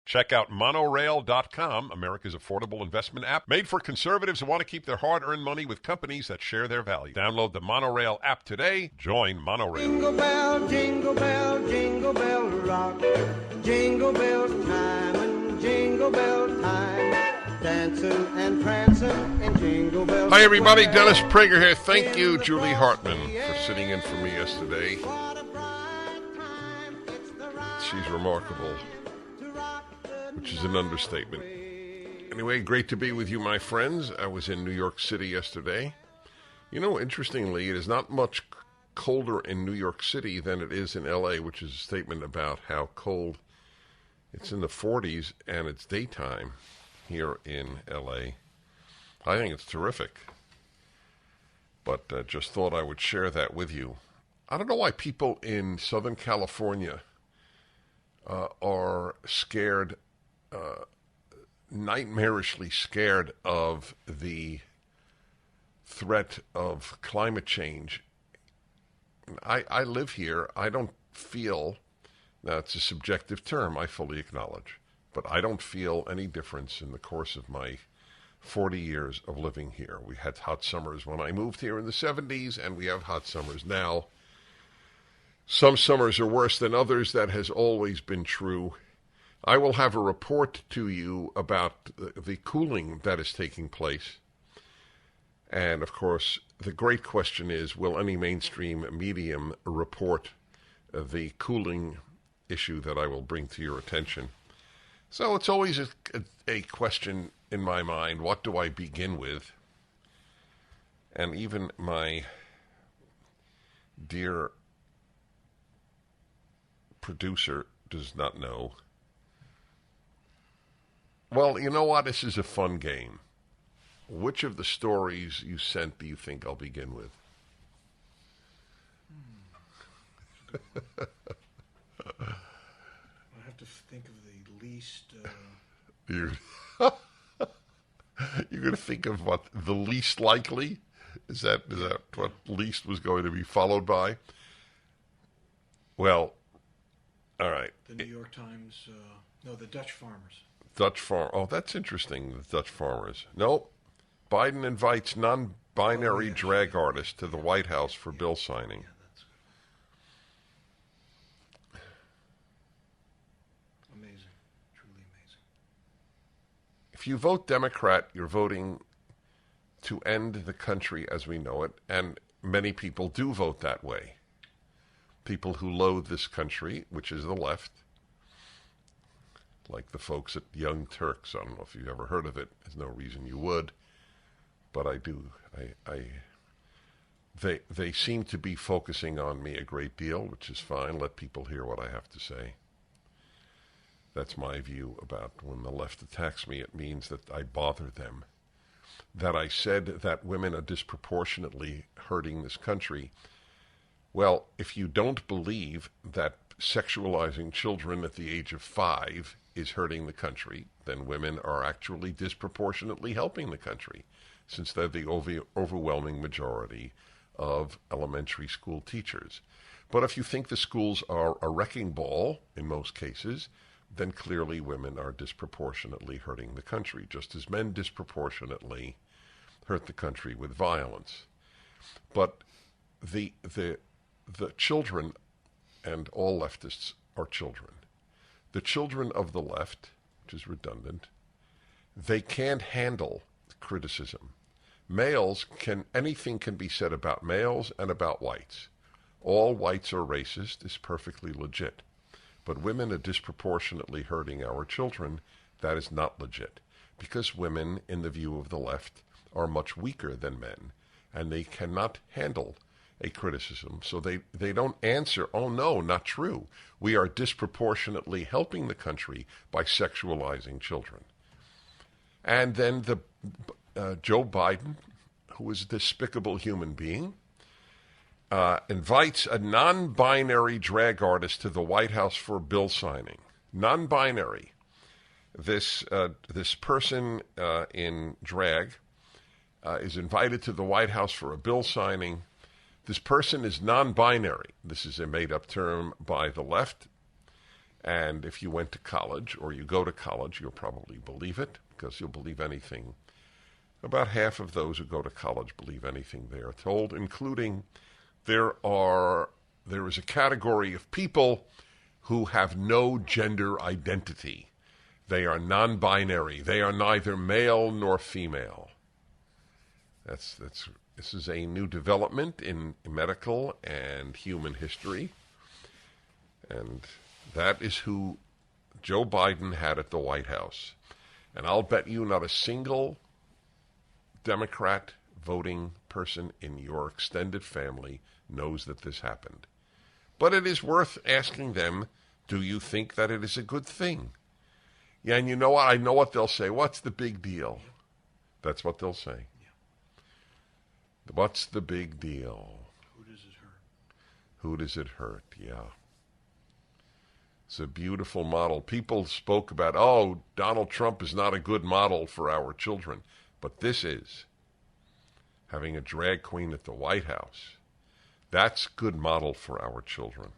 Check out Monorail.com, America's affordable investment app, made for conservatives who want to keep their hard-earned money with companies that share their values. Download the Monorail app today. Join Monorail. Jingle bell, jingle bell rock. Jingle bell time and jingle bell time. Dancing and prancing in Jingle Bell Hi, everybody. Square. Dennis Prager here. Thank you, Julie Hartman, for sitting in for me yesterday. She's remarkable, which is an understatement. Anyway, great to be with you, my friends. I was in New York City yesterday. You know, interestingly, it is not much colder in New York City than it is in L.A., which is a statement about how cold it's in the 40s and it's daytime here in L.A. I think it's terrific, but just thought I would share that with you. I don't know why people in Southern California are scared, nightmarishly scared of the threat of climate change. I live here. I don't feel, now it's a subjective term, I fully acknowledge, but I don't feel any difference in the course of my 40 years of living here. We had hot summers when I moved here in the 70s, and we have hot summers now. Some summers are worse than others. That has always been true. I will have a report to you about the cooling that is taking place. And, of course, the great question is, will any mainstream medium report the cooling issue that I will bring to your attention? So it's always a question in my mind, what do I begin with? And even my dear producer does not know. Well, you know what? This is a fun game. Which of the stories you sent do you think I'll begin with? I have to think of the least... You're going to think of what? The least likely? Is that what least was going to be followed by? Well, all right. The New York Times, the Dutch farmers. Oh, that's interesting, the Dutch farmers. No, Biden invites non-binary drag artists to the White House for bill signing. Yeah, that's good. Amazing. Truly amazing. If you vote Democrat, you're voting to end the country as we know it, and many people do vote that way. People who loathe this country, which is the left, like the folks at Young Turks. I don't know if you've ever heard of it. There's no reason you would, but I do. They seem to be focusing on me a great deal, which is fine. Let people hear what I have to say. That's my view about when the left attacks me. It means that I bother them. That I said that women are disproportionately hurting this country. Well, if you don't believe that sexualizing children at the age of 5 is hurting the country, then women are actually disproportionately helping the country, since they're the overwhelming majority of elementary school teachers. But if you think the schools are a wrecking ball, in most cases, then clearly women are disproportionately hurting the country, just as men disproportionately hurt the country with violence. But the children, and all leftists are children. The children of the left, which is redundant, they can't handle criticism. Anything can be said about males and about whites. All whites are racist is perfectly legit. But women are disproportionately hurting our children. That is not legit. Because women, in the view of the left, are much weaker than men, and they cannot handle a criticism. So they don't answer, oh no, not true. We are disproportionately helping the country by sexualizing children. And then Joe Biden, who is a despicable human being, invites a non-binary drag artist to the White House for bill signing. Non-binary. This person in drag is invited to the White House for a bill signing. This person is non-binary. This is a made-up term by the left, And if you went to college or you go to college, you'll probably believe it, because you'll believe anything. About half of those who go to college believe anything they are told, including there is a category of people who have no gender identity. They are non-binary. They are neither male nor female. This is a new development in medical and human history. And that is who Joe Biden had at the White House. And I'll bet you not a single Democrat voting person in your extended family knows that this happened. But it is worth asking them, do you think that it is a good thing? Yeah, and you know what? I know what they'll say. What's the big deal? That's what they'll say. What's the big deal? Who does it hurt? Who does it hurt? Yeah. It's a beautiful model. People spoke about, oh, Donald Trump is not a good model for our children. But this is. Having a drag queen at the White House. That's good model for our children.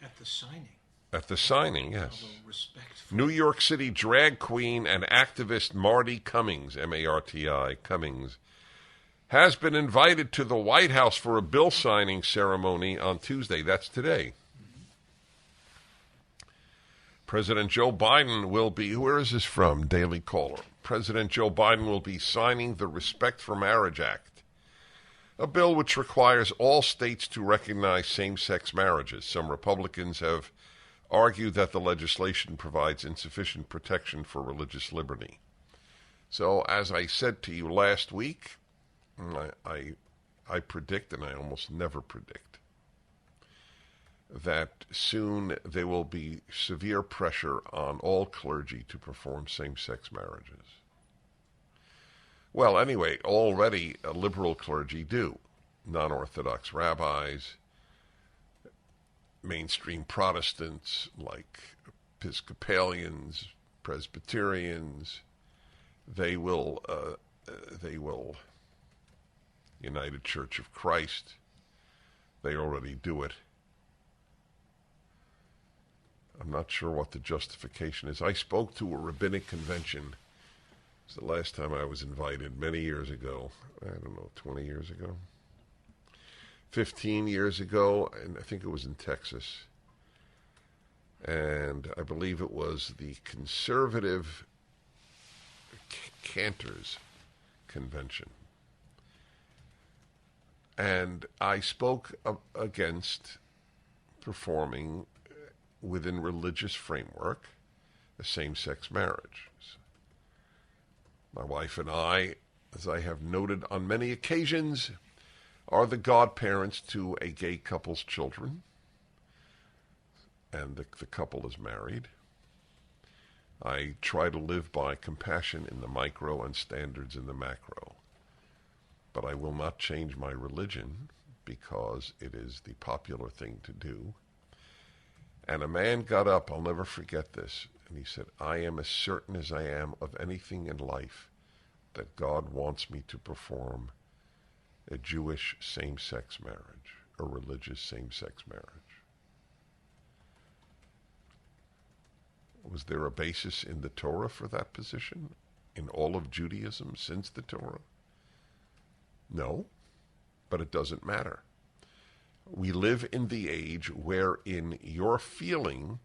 At the signing. At the signing, yes. Respectful. New York City drag queen and activist Marty Cummings, M-A-R-T-I, Cummings, has been invited to the White House for a bill signing ceremony on Tuesday. That's today. President Joe Biden will be, where is this from? Daily Caller. President Joe Biden will be signing the Respect for Marriage Act, a bill which requires all states to recognize same-sex marriages. Some Republicans have argued that the legislation provides insufficient protection for religious liberty. So, as I said to you last week, I predict, and I almost never predict, that soon there will be severe pressure on all clergy to perform same-sex marriages. Well, anyway, already liberal clergy do. Non-Orthodox rabbis, mainstream Protestants like Episcopalians, Presbyterians, they will United Church of Christ, they already do it. I'm not sure what the justification is. I spoke to a rabbinic convention. It's the last time I was invited, many years ago. I don't know, 20 years ago? 15 years ago, and I think it was in Texas. And I believe it was the Conservative Cantors Convention. And I spoke against performing within religious framework a same-sex marriage. My wife and I, as I have noted on many occasions, are the godparents to a gay couple's children, and the couple is married. I try to live by compassion in the micro and standards in the macro, but I will not change my religion because it is the popular thing to do. And a man got up, I'll never forget this, and he said, I am as certain as I am of anything in life that God wants me to perform a Jewish same-sex marriage, a religious same-sex marriage. Was there a basis in the Torah for that position? In all of Judaism since the Torah? No, but it doesn't matter. We live in the age wherein your feeling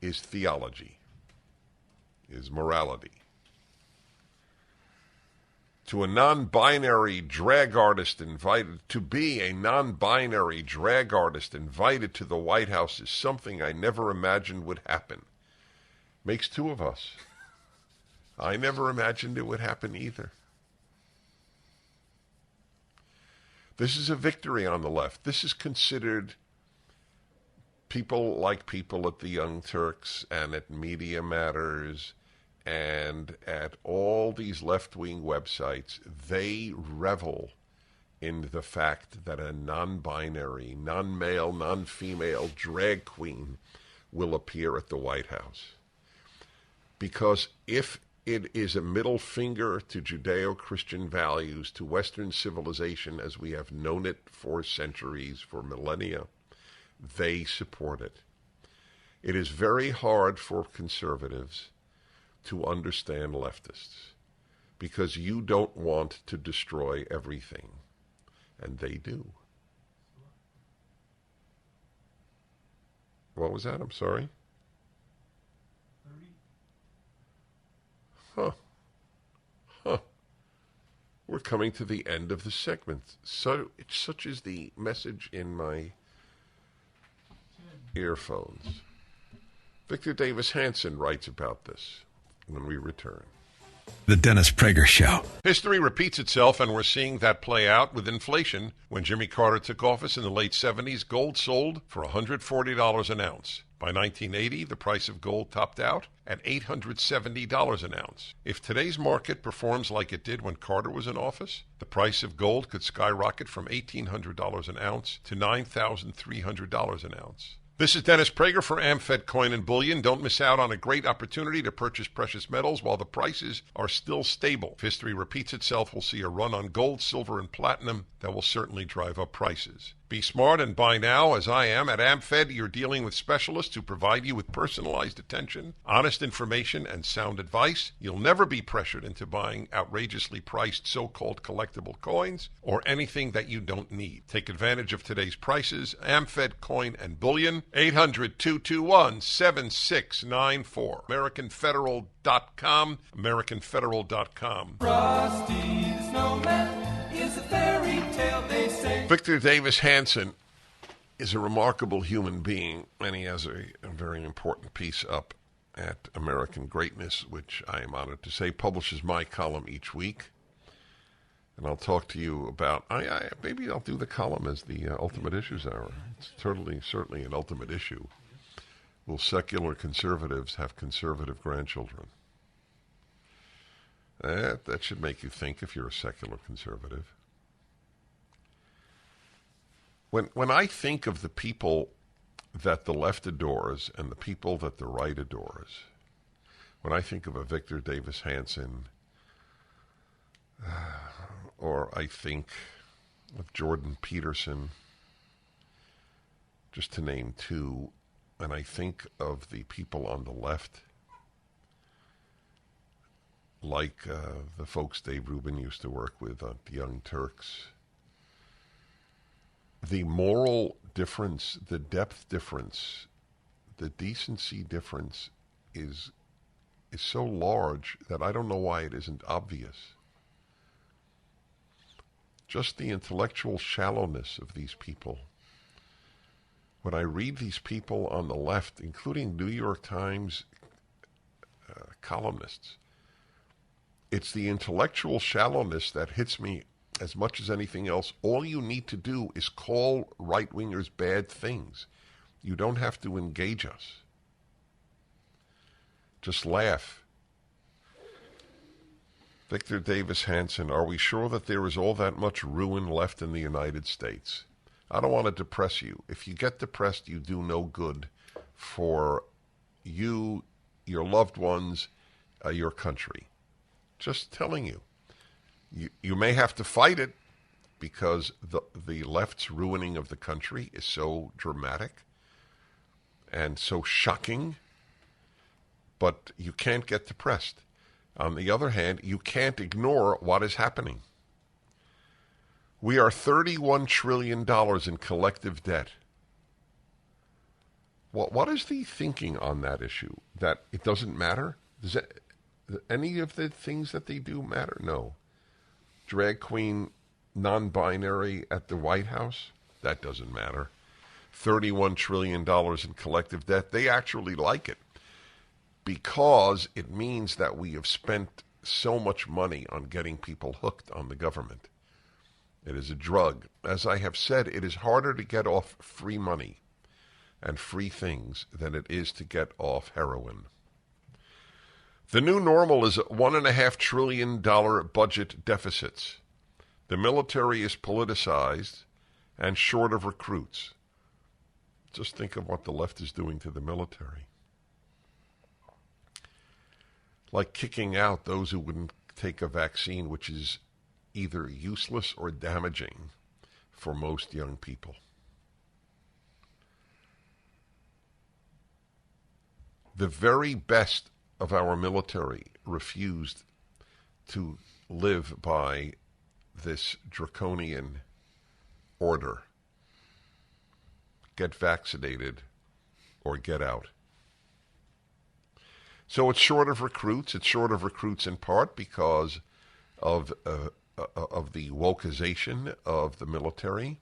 is theology, is morality. To a non-binary drag artist invited, to be a non-binary drag artist invited to the White House is something I never imagined would happen. Makes two of us. I never imagined it would happen either. This is a victory on the left. This is considered, people like people at the Young Turks and at Media Matters and at all these left-wing websites, they revel in the fact that a non-binary, non-male, non-female drag queen will appear at the White House. Because if it is a middle finger to Judeo-Christian values, to Western civilization as we have known it for centuries, for millennia, they support it. It is very hard for conservatives to understand leftists because you don't want to destroy everything, and they do. What was that? I'm sorry. Huh. We're coming to the end of the segment. So such is the message in my earphones. Victor Davis Hanson writes about this when we return. The Dennis Prager Show. History repeats itself, and we're seeing that play out with inflation. When Jimmy Carter took office in the late 70s, gold sold for $140 an ounce. By 1980, the price of gold topped out at $870 an ounce. If today's market performs like it did when Carter was in office, the price of gold could skyrocket from $1,800 an ounce to $9,300 an ounce. This is Dennis Prager for AmFed Coin and Bullion. Don't miss out on a great opportunity to purchase precious metals while the prices are still stable. If history repeats itself, we'll see a run on gold, silver, and platinum that will certainly drive up prices. Be smart and buy now, as I am. At AmFed, you're dealing with specialists who provide you with personalized attention, honest information, and sound advice. You'll never be pressured into buying outrageously priced so-called collectible coins or anything that you don't need. Take advantage of today's prices. AmFed Coin and Bullion, 800-221-7694. AmericanFederal.com, AmericanFederal.com. Frosty the Snowman is a fairy tale, they say. Victor Davis Hanson is a remarkable human being, and he has a very important piece up at American Greatness, which I am honored to say publishes my column each week. And I'll talk to you about, maybe I'll do the column as the Ultimate Issues Hour. It's certainly an ultimate issue. Will secular conservatives have conservative grandchildren? That should make you think if you're a secular conservative. When I think of the people that the left adores and the people that the right adores, when I think of a Victor Davis Hanson, or I think of Jordan Peterson, just to name two, and I think of the people on the left, like the folks Dave Rubin used to work with on the Young Turks, the moral difference, the depth difference, the decency difference is so large that I don't know why it isn't obvious. Just the intellectual shallowness of these people. When I read these people on the left, including New York Times columnists, it's the intellectual shallowness that hits me as much as anything else. All you need to do is call right-wingers bad things. You don't have to engage us. Just laugh. Victor Davis Hanson, are we sure that there is all that much ruin left in the United States? I don't want to depress you. If you get depressed, you do no good for you, your loved ones, your country. Just telling you. You may have to fight it because the left's ruining of the country is so dramatic and so shocking, but you can't get depressed. On the other hand, you can't ignore what is happening. We are $31 trillion in collective debt. What is the thinking on that issue? That it doesn't matter? Does any of the things that they do matter? No. Drag queen, non-binary at the White House? That doesn't matter. $31 trillion in collective debt. They actually like it because it means that we have spent so much money on getting people hooked on the government. It is a drug. As I have said, it is harder to get off free money and free things than it is to get off heroin. The new normal is $1.5 trillion budget deficits. The military is politicized and short of recruits. Just think of what the left is doing to the military. Like kicking out those who wouldn't take a vaccine, which is either useless or damaging for most young people. The very best of our military refused to live by this draconian order. Get vaccinated or get out. So it's short of recruits. It's short of recruits in part because of the wokeization of the military.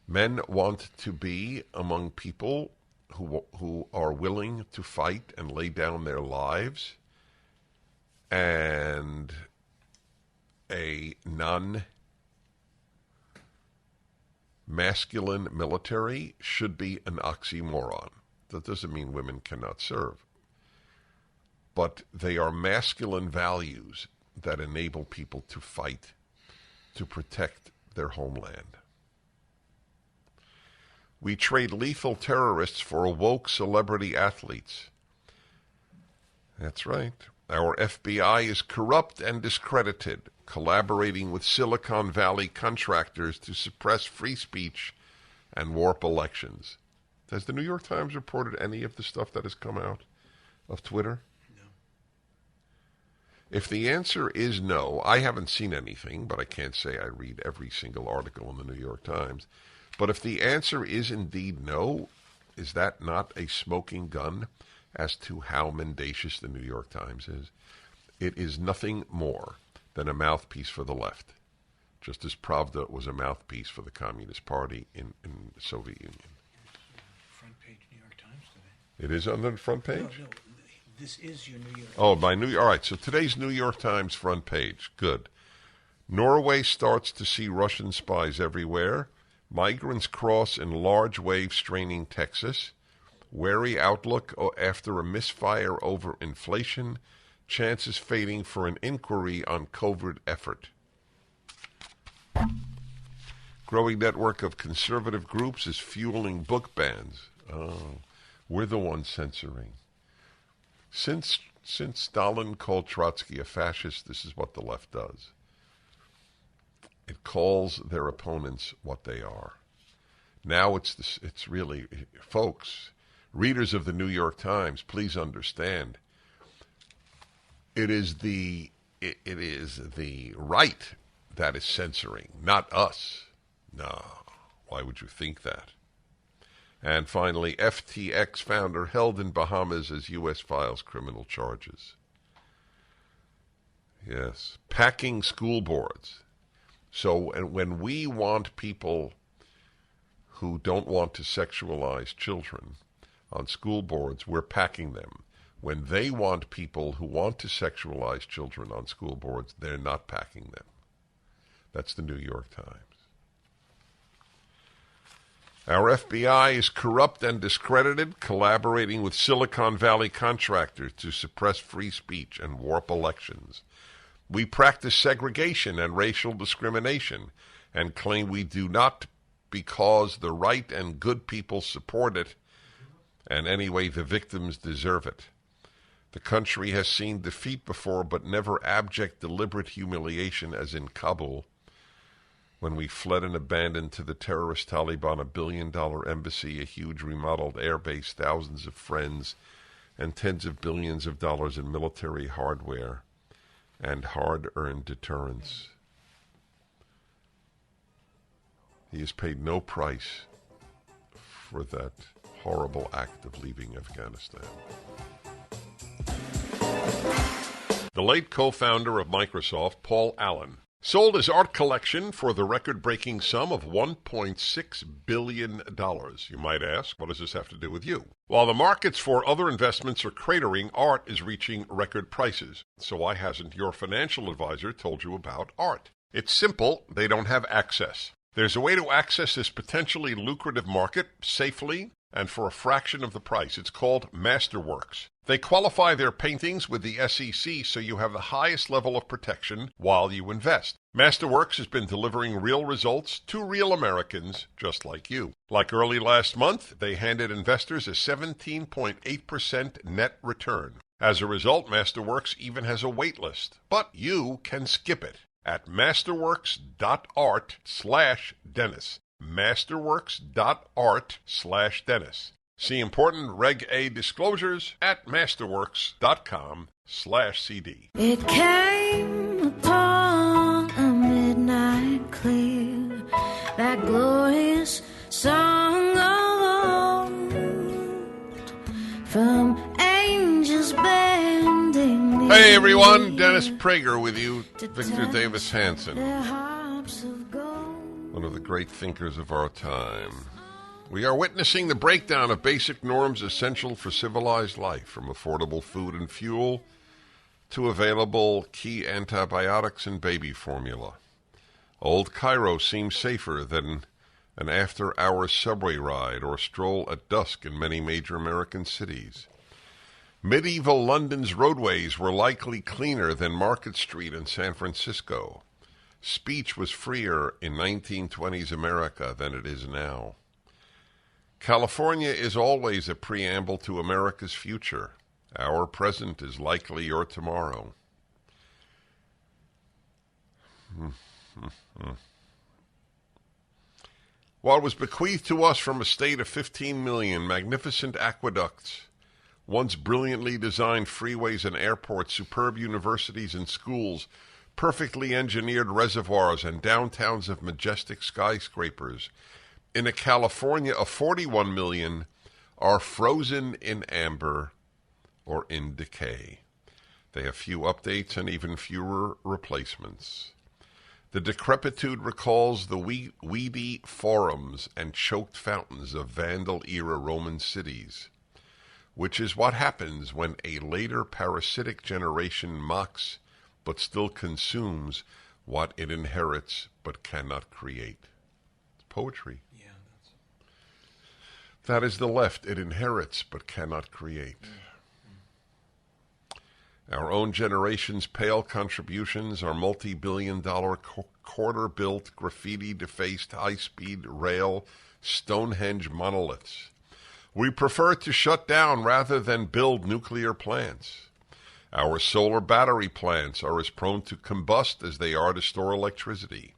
Men want to be among people who are willing to fight and lay down their lives, and a non-masculine military should be an oxymoron. That doesn't mean women cannot serve, but they are masculine values that enable people to fight to protect their homeland. We trade lethal terrorists for woke celebrity athletes. That's right. Our FBI is corrupt and discredited, collaborating with Silicon Valley contractors to suppress free speech and warp elections. Has the New York Times reported any of the stuff that has come out of Twitter? No. If the answer is no, I haven't seen anything, but I can't say I read every single article in the New York Times. But if the answer is indeed no, is that not a smoking gun as to how mendacious the New York Times is? It is nothing more than a mouthpiece for the left, just as Pravda was a mouthpiece for the Communist Party in the Soviet Union. Front page New York Times today. It is on the front page? No, this is your New York Oh, Times. all right, so today's New York Times front page. Good. Norway starts to see Russian spies everywhere. Migrants cross in large wave straining Texas. Wary outlook after a misfire over inflation. Chances fading for an inquiry on covert effort. Growing network of conservative groups is fueling book bans. Oh, we're the ones censoring. Since Stalin called Trotsky a fascist, this is what the left does. It calls their opponents what they are. Now it's really, folks, readers of the New York Times, please understand. It is the right that is censoring, not us. No, why would you think that? And finally, FTX founder held in Bahamas as U.S. files criminal charges. Yes, packing school boards. So and when we want people who don't want to sexualize children on school boards, we're packing them. When they want people who want to sexualize children on school boards, they're not packing them. That's the New York Times. Our FBI is corrupt and discredited, collaborating with Silicon Valley contractors to suppress free speech and warp elections. We practice segregation and racial discrimination and claim we do not because the right and good people support it, and anyway, the victims deserve it. The country has seen defeat before, but never abject, deliberate humiliation as in Kabul, when we fled and abandoned to the terrorist Taliban a $1 billion embassy, a huge remodeled airbase, thousands of friends, and tens of billions of dollars in military hardware and hard-earned deterrence. He has paid no price for that horrible act of leaving Afghanistan. The late co-founder of Microsoft, Paul Allen, sold his art collection for the record-breaking sum of $1.6 billion. You might ask, what does this have to do with you? While the markets for other investments are cratering, art is reaching record prices. So why hasn't your financial advisor told you about art? It's simple. They don't have access. There's a way to access this potentially lucrative market safely and for a fraction of the price. It's called Masterworks. They qualify their paintings with the SEC so you have the highest level of protection while you invest. Masterworks has been delivering real results to real Americans just like you. Like early last month, they handed investors a 17.8% net return. As a result, Masterworks even has a wait list, but you can skip it at masterworks.art/Dennis. masterworks.art/Dennis. See important Reg A disclosures at masterworks.com/CD. It came upon a midnight clear, that glorious song of old, from angels bending. Hey everyone, Dennis Prager with you, Victor Davis Hanson, one of the great thinkers of our time. We are witnessing the breakdown of basic norms essential for civilized life, from affordable food and fuel to available key antibiotics and baby formula. Old Cairo seems safer than an after-hours subway ride or stroll at dusk in many major American cities. Medieval London's roadways were likely cleaner than Market Street in San Francisco. Speech was freer in 1920s America than it is now. California is always a preamble to America's future. Our present is likely your tomorrow. What was bequeathed to us from a state of 15 million magnificent aqueducts, once brilliantly designed freeways and airports, superb universities and schools, perfectly engineered reservoirs, and downtowns of majestic skyscrapers, in a California of 41 million, are frozen in amber or in decay. They have few updates and even fewer replacements. The decrepitude recalls the weedy forums and choked fountains of Vandal-era Roman cities, which is what happens when a later parasitic generation mocks but still consumes what it inherits but cannot create. It's poetry. That is the left. It inherits but cannot create. Our own generation's pale contributions are multi-billion-dollar quarter-built, graffiti-defaced, high-speed rail Stonehenge monoliths. We prefer to shut down rather than build nuclear plants. Our solar battery plants are as prone to combust as they are to store electricity.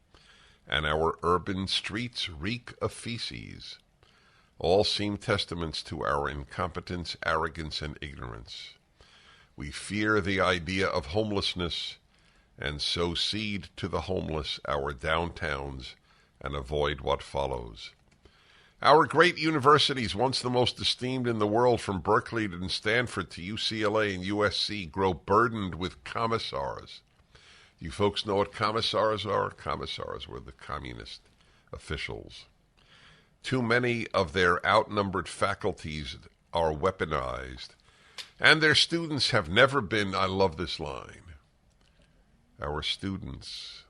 And our urban streets reek of feces. All seem testaments to our incompetence, arrogance, and ignorance. We fear the idea of homelessness and sow seed to the homeless our downtowns and avoid what follows. Our great universities, once the most esteemed in the world, from Berkeley to Stanford to UCLA and USC, grow burdened with commissars. You folks know what commissars are? Commissars were the communist officials. Too many of their outnumbered faculties are weaponized, and their students have never been, I love this line, their students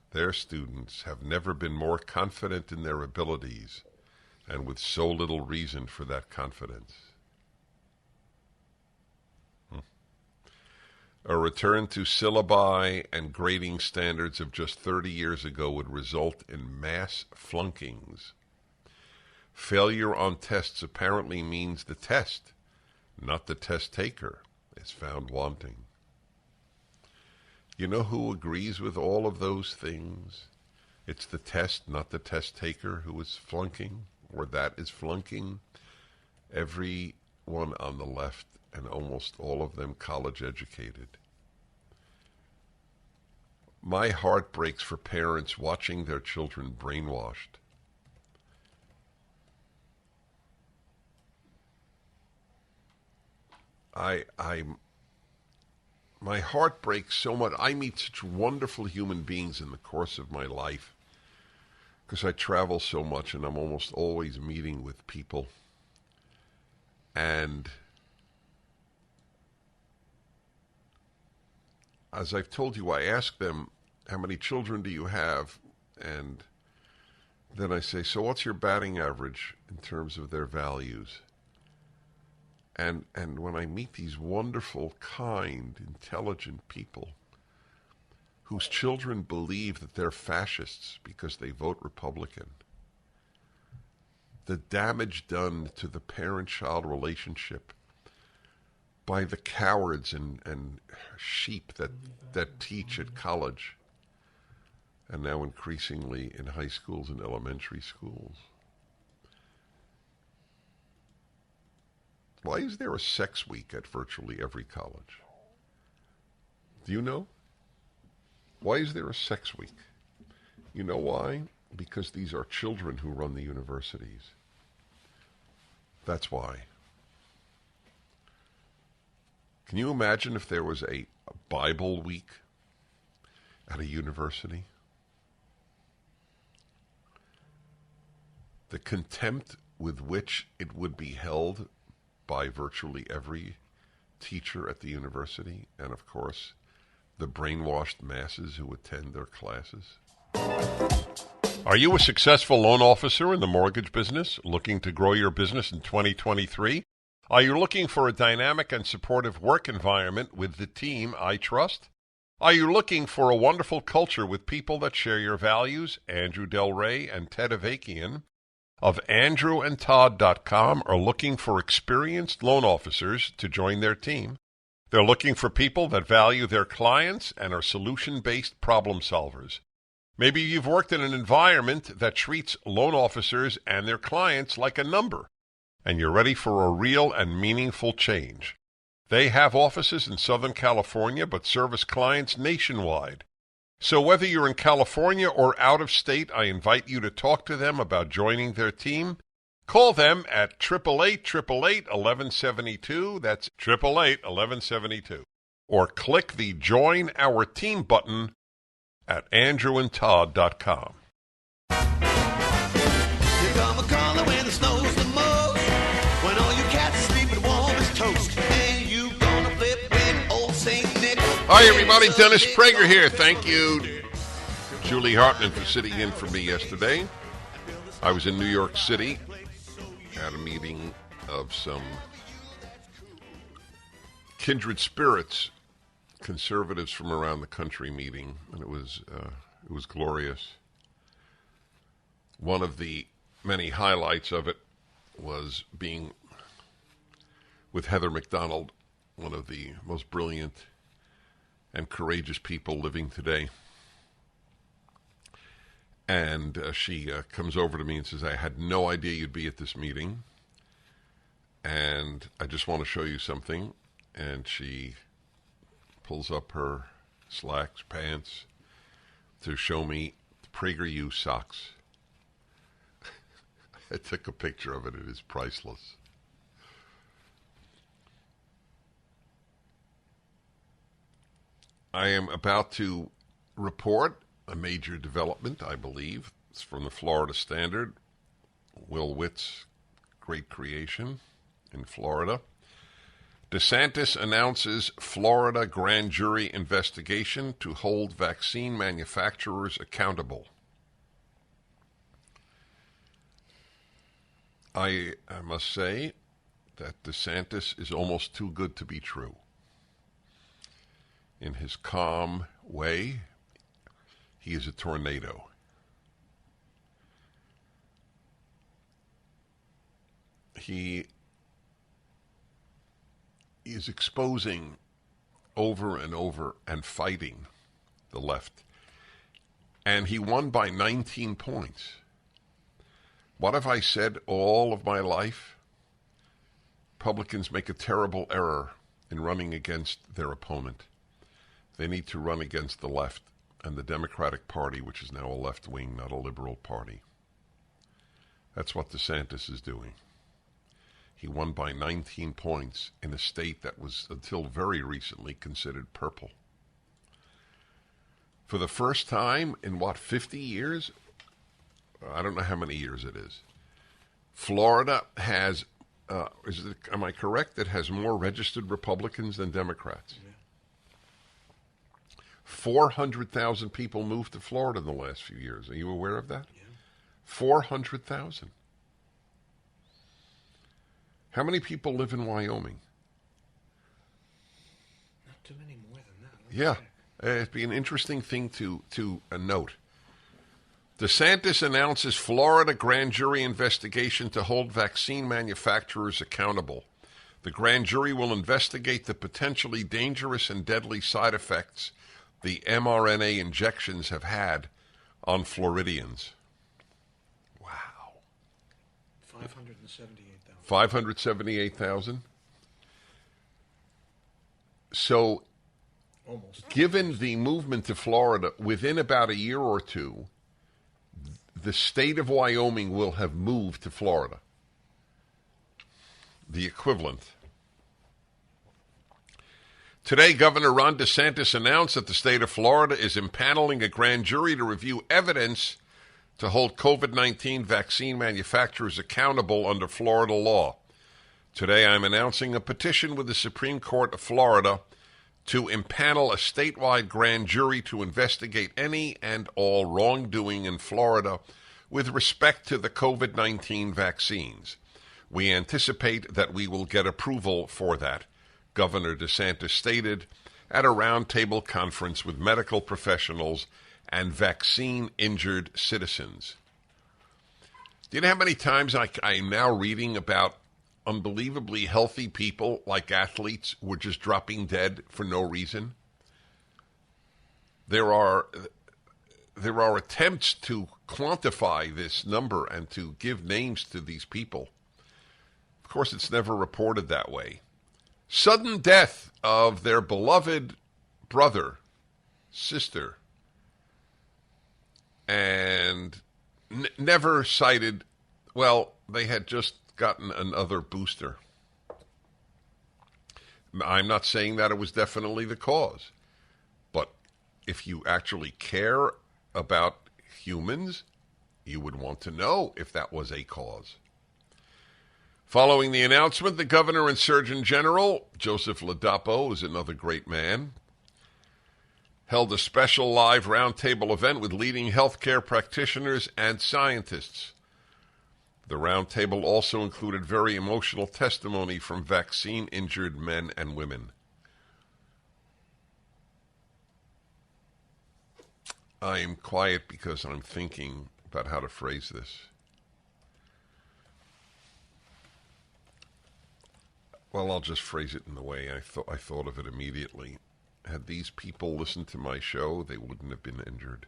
have never been more confident in their abilities, and with so little reason for that confidence. A return to syllabi and grading standards of just 30 years ago would result in mass flunkings. Failure on tests apparently means the test, not the test taker, is found wanting. You know who agrees with all of those things? It's the test, not the test taker, who is flunking, or that is flunking. Everyone on the left, and almost all of them college educated. My heart breaks for parents watching their children brainwashed. My heart breaks so much. I meet such wonderful human beings in the course of my life because I travel so much and I'm almost always meeting with people. And as I've told you, I ask them, how many children do you have? And then I say, so what's your batting average in terms of their values? And when I meet these wonderful, kind, intelligent people whose children believe that they're fascists because they vote Republican, the damage done to the parent-child relationship by the cowards and sheep that teach at college and now increasingly in high schools and elementary schools. Why is there a sex week at virtually every college? Do you know? Why is there a sex week? You know why? Because these are children who run the universities. That's why. Can you imagine if there was a Bible week at a university? The contempt with which it would be held by virtually every teacher at the university, and of course, the brainwashed masses who attend their classes. Are you a successful loan officer in the mortgage business, looking to grow your business in 2023? Are you looking for a dynamic and supportive work environment with the team I trust? Are you looking for a wonderful culture with people that share your values? Andrew Del Rey and Ted Avakian of andrewandtodd.com are looking for experienced loan officers to join their team. They're looking for people that value their clients and are solution-based problem solvers. Maybe you've worked in an environment that treats loan officers and their clients like a number, and you're ready for a real and meaningful change. They have offices in Southern California but service clients nationwide. So whether you're in California or out of state, I invite you to talk to them about joining their team. Call them at 888-888-1172. That's 888-1172. Or click the Join Our Team button at andrewandtodd.com. Here come a caller when it snows the most. When all you cats sleep at warm as toast. And you gonna flip with old St. Nick. Hi, everybody. Dennis Prager here. Thank you, Julie Hartman, for sitting in for me yesterday. I was in New York City at a meeting of some kindred spirits, conservatives from around the country meeting, and it was glorious. One of the many highlights of it was being with Heather McDonald, one of the most brilliant and courageous people living today. And she comes over to me and says, I had no idea you'd be at this meeting, and I just want to show you something. And she pulls up her slacks, pants, to show me PragerU socks. I took a picture of it. It is priceless. I am about to report a major development, I believe. It's from the Florida Standard, Will Witt's great creation in Florida. DeSantis announces Florida grand jury investigation to hold vaccine manufacturers accountable. I must say that DeSantis is almost too good to be true. In his calm way, he is a tornado. He is exposing over and over and fighting the left. And he won by 19 points. What have I said all of my life? Republicans make a terrible error in running against their opponent. They need to run against the left and the Democratic Party, which is now a left wing, not a liberal party. That's what DeSantis is doing. He won by 19 points in a state that was, until very recently, considered purple. For the first time in, 50 years? I don't know how many years it is. Florida has, am I correct, that has more registered Republicans than Democrats? Yeah. 400,000 people moved to Florida in the last few years. Are you aware of that? Yeah. 400,000. How many people live in Wyoming? Not too many more than that. Yeah. It'd be an interesting thing to note. DeSantis announces Florida grand jury investigation to hold vaccine manufacturers accountable. The grand jury will investigate the potentially dangerous and deadly side effects the mRNA injections have had on Floridians. Wow. 578,000. 578,000? So, Almost. given the movement to Florida, within about a year or two, the state of Wyoming will have moved to Florida. The equivalent. Today, Governor Ron DeSantis announced that the state of Florida is impaneling a grand jury to review evidence to hold COVID-19 vaccine manufacturers accountable under Florida law. Today, I'm announcing a petition with the Supreme Court of Florida to impanel a statewide grand jury to investigate any and all wrongdoing in Florida with respect to the COVID-19 vaccines. We anticipate that we will get approval for that, Governor DeSantis stated at a roundtable conference with medical professionals and vaccine-injured citizens. Do you know how many times I'm now reading about unbelievably healthy people, like athletes, who are just dropping dead for no reason? There are attempts to quantify this number and to give names to these people. Of course, it's never reported that way. Sudden death of their beloved brother, sister, and never cited, well, they had just gotten another booster. I'm not saying that it was definitely the cause, but if you actually care about humans, you would want to know if that was a cause. Following the announcement, the governor and Surgeon General, Joseph Ladapo, is another great man, held a special live roundtable event with leading healthcare practitioners and scientists. The roundtable also included very emotional testimony from vaccine-injured men and women. I am quiet because I'm thinking about how to phrase this. Well, I'll just phrase it in the way I thought of it immediately. Had these people listened to my show, they wouldn't have been injured.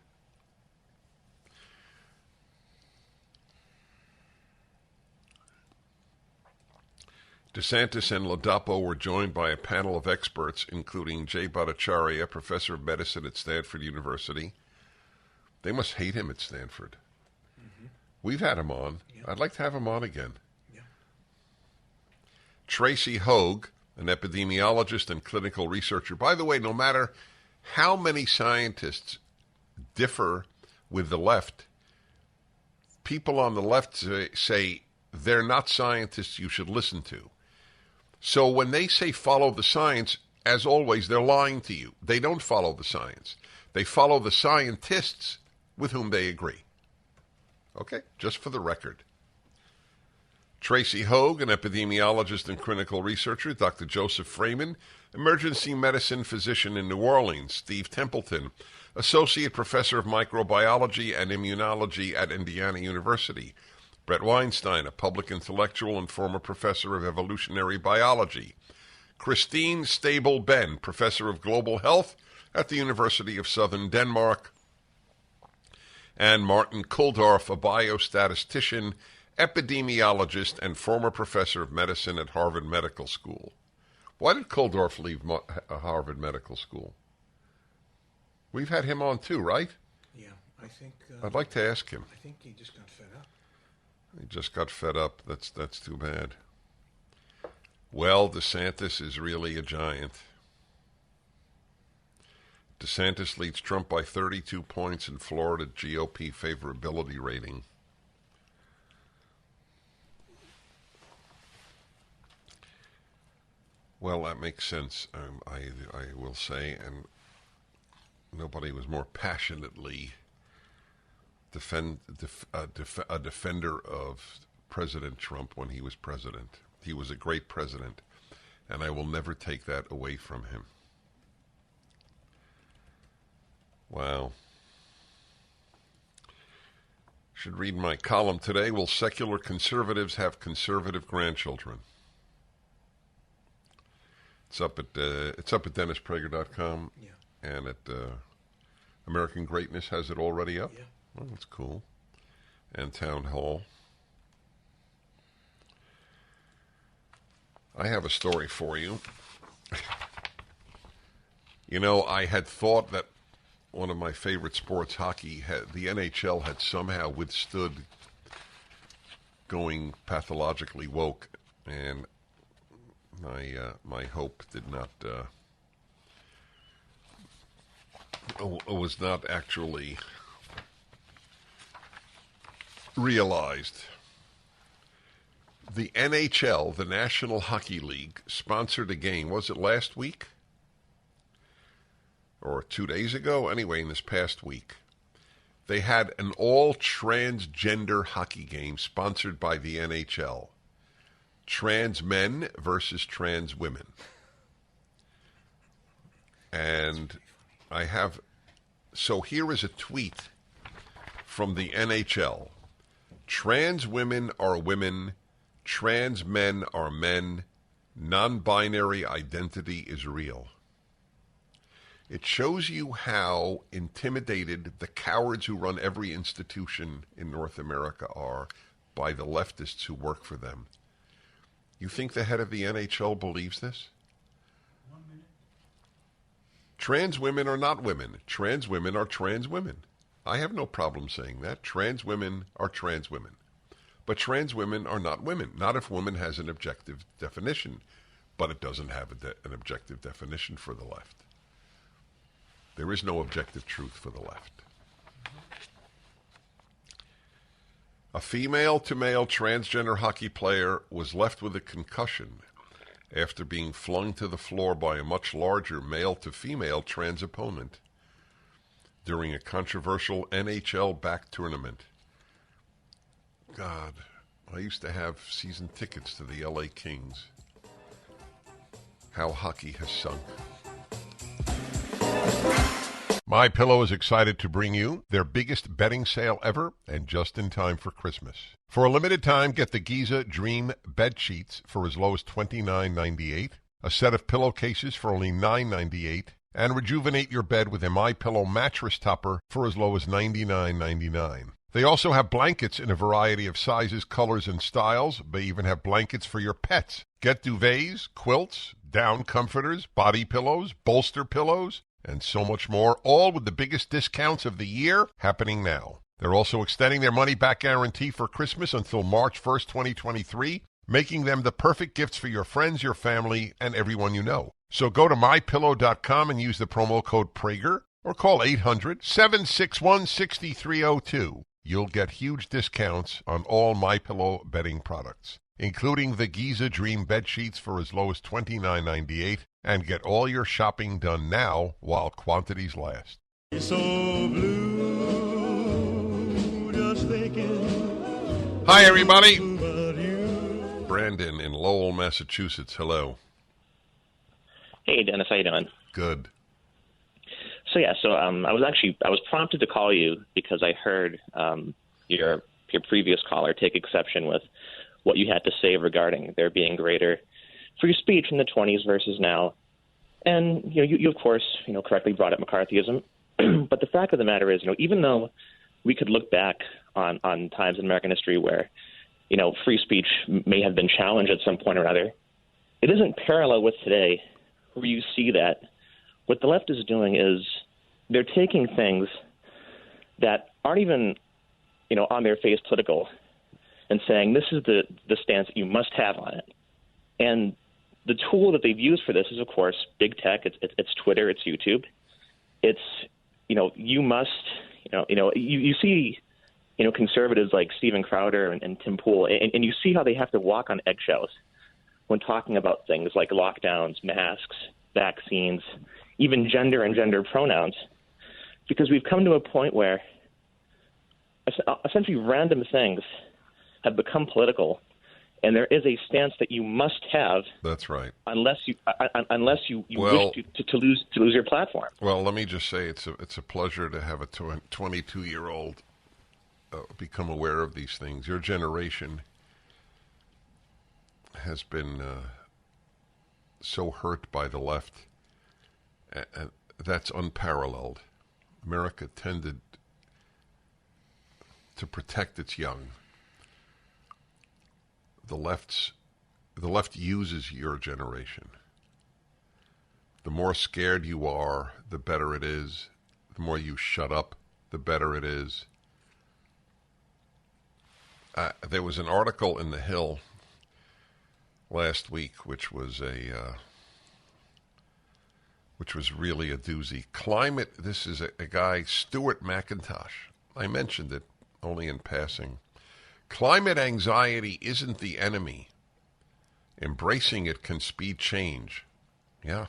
DeSantis and Ladapo were joined by a panel of experts, including Jay Bhattacharya, professor of medicine at Stanford University. They must hate him at Stanford. Mm-hmm. We've had him on. Yep. I'd like to have him on again. Yeah. Tracy Hogue, an epidemiologist and clinical researcher. By the way, no matter how many scientists differ with the left, people on the left say they're not scientists you should listen to. So when they say follow the science, as always, they're lying to you. They don't follow the science. They follow the scientists with whom they agree. Okay, just for the record. Tracy Hogue, an epidemiologist and clinical researcher. Dr. Joseph Freeman, emergency medicine physician in New Orleans. Steve Templeton, associate professor of microbiology and immunology at Indiana University. Brett Weinstein, a public intellectual and former professor of evolutionary biology. Christine Stable-Ben, professor of global health at the University of Southern Denmark. And Martin Kulldorff, a biostatistician, epidemiologist, and former professor of medicine at Harvard Medical School. Why did Kulldorff leave Harvard Medical School? We've had him on too, right? Yeah, I think... I'd like to ask him. I think he just got fed up. He just got fed up. That's too bad. Well, DeSantis is really a giant. DeSantis leads Trump by 32 points in Florida GOP favorability rating. Well, that makes sense, I will say, and nobody was more passionately a defender of President Trump when he was president. He was a great president, and I will never take that away from him. Wow. Should read my column today. Will secular conservatives have conservative grandchildren? It's up at DennisPrager.com. Yeah. And at American Greatness has it already up. Yeah. Well, that's cool. And Town Hall. I have a story for you. You know, I had thought that one of my favorite sports, hockey, the NHL had somehow withstood going pathologically woke, and my hope did not was not actually realized. The NHL, the National Hockey League, sponsored a game. Was it last week? Or 2 days ago? Anyway, in this past week. They had an all-transgender hockey game sponsored by the NHL. Trans men versus trans women. And so here is a tweet from the NHL. Trans women are women. Trans men are men. Non-binary identity is real. It shows you how intimidated the cowards who run every institution in North America are by the leftists who work for them. You think the head of the NHL believes this? 1 minute. Trans women are not women. Trans women are trans women. I have no problem saying that. Trans women are trans women. But trans women are not women. Not if woman has an objective definition. But it doesn't have an objective definition for the left. There is no objective truth for the left. A female-to-male transgender hockey player was left with a concussion after being flung to the floor by a much larger male-to-female trans opponent during a controversial NHL-backed tournament. God, I used to have season tickets to the LA Kings. How hockey has sunk. MyPillow is excited to bring you their biggest bedding sale ever, and just in time for Christmas. For a limited time, get the Giza Dream bed sheets for as low as $29.98, a set of pillowcases for only $9.98, and rejuvenate your bed with a MyPillow mattress topper for as low as $99.99. They also have blankets in a variety of sizes, colors, and styles. They even have blankets for your pets. Get duvets, quilts, down comforters, body pillows, bolster pillows, and so much more, all with the biggest discounts of the year happening now. They're also extending their money-back guarantee for Christmas until March 1st, 2023, making them the perfect gifts for your friends, your family, and everyone you know. So go to MyPillow.com and use the promo code Prager, or call 800-761-6302. You'll get huge discounts on all MyPillow bedding products, including the Giza Dream bed sheets for as low as $29.98, and get all your shopping done now while quantities last. So blue, just thinking. Hi, everybody. About you. Brandon in Lowell, Massachusetts. Hello. Hey, Dennis. How you doing? Good. I was prompted to call you because I heard your previous caller take exception with what you had to say regarding there being greater free speech in the 20s versus now. And you of course correctly brought up McCarthyism. But the fact of the matter is, even though we could look back on times in American history where free speech may have been challenged at some point or another, it isn't parallel with today, where you see that what the left is doing is they're taking things that aren't even, on their face political and saying this is the stance that you must have on it. And the tool that they've used for this is, of course, big tech. It's Twitter. It's YouTube. It's, you must, you see, conservatives like Steven Crowder and Tim Pool, and you see how they have to walk on eggshells when talking about things like lockdowns, masks, vaccines, even gender and gender pronouns, because we've come to a point where essentially random things have become political, and there is a stance that you must have. That's right. Unless you wish to lose your platform. Well, let me just say it's a pleasure to have a 22-year-old become aware of these things. Your generation has been so hurt by the left. That's unparalleled. America tended to protect its young. The left uses your generation. The more scared you are, the better it is. The more you shut up, the better it is. There was an article in The Hill last week, which was really a doozy. Climate. This is a guy, Stuart McIntosh. I mentioned it only in passing. Climate anxiety isn't the enemy. Embracing it can speed change. Yeah.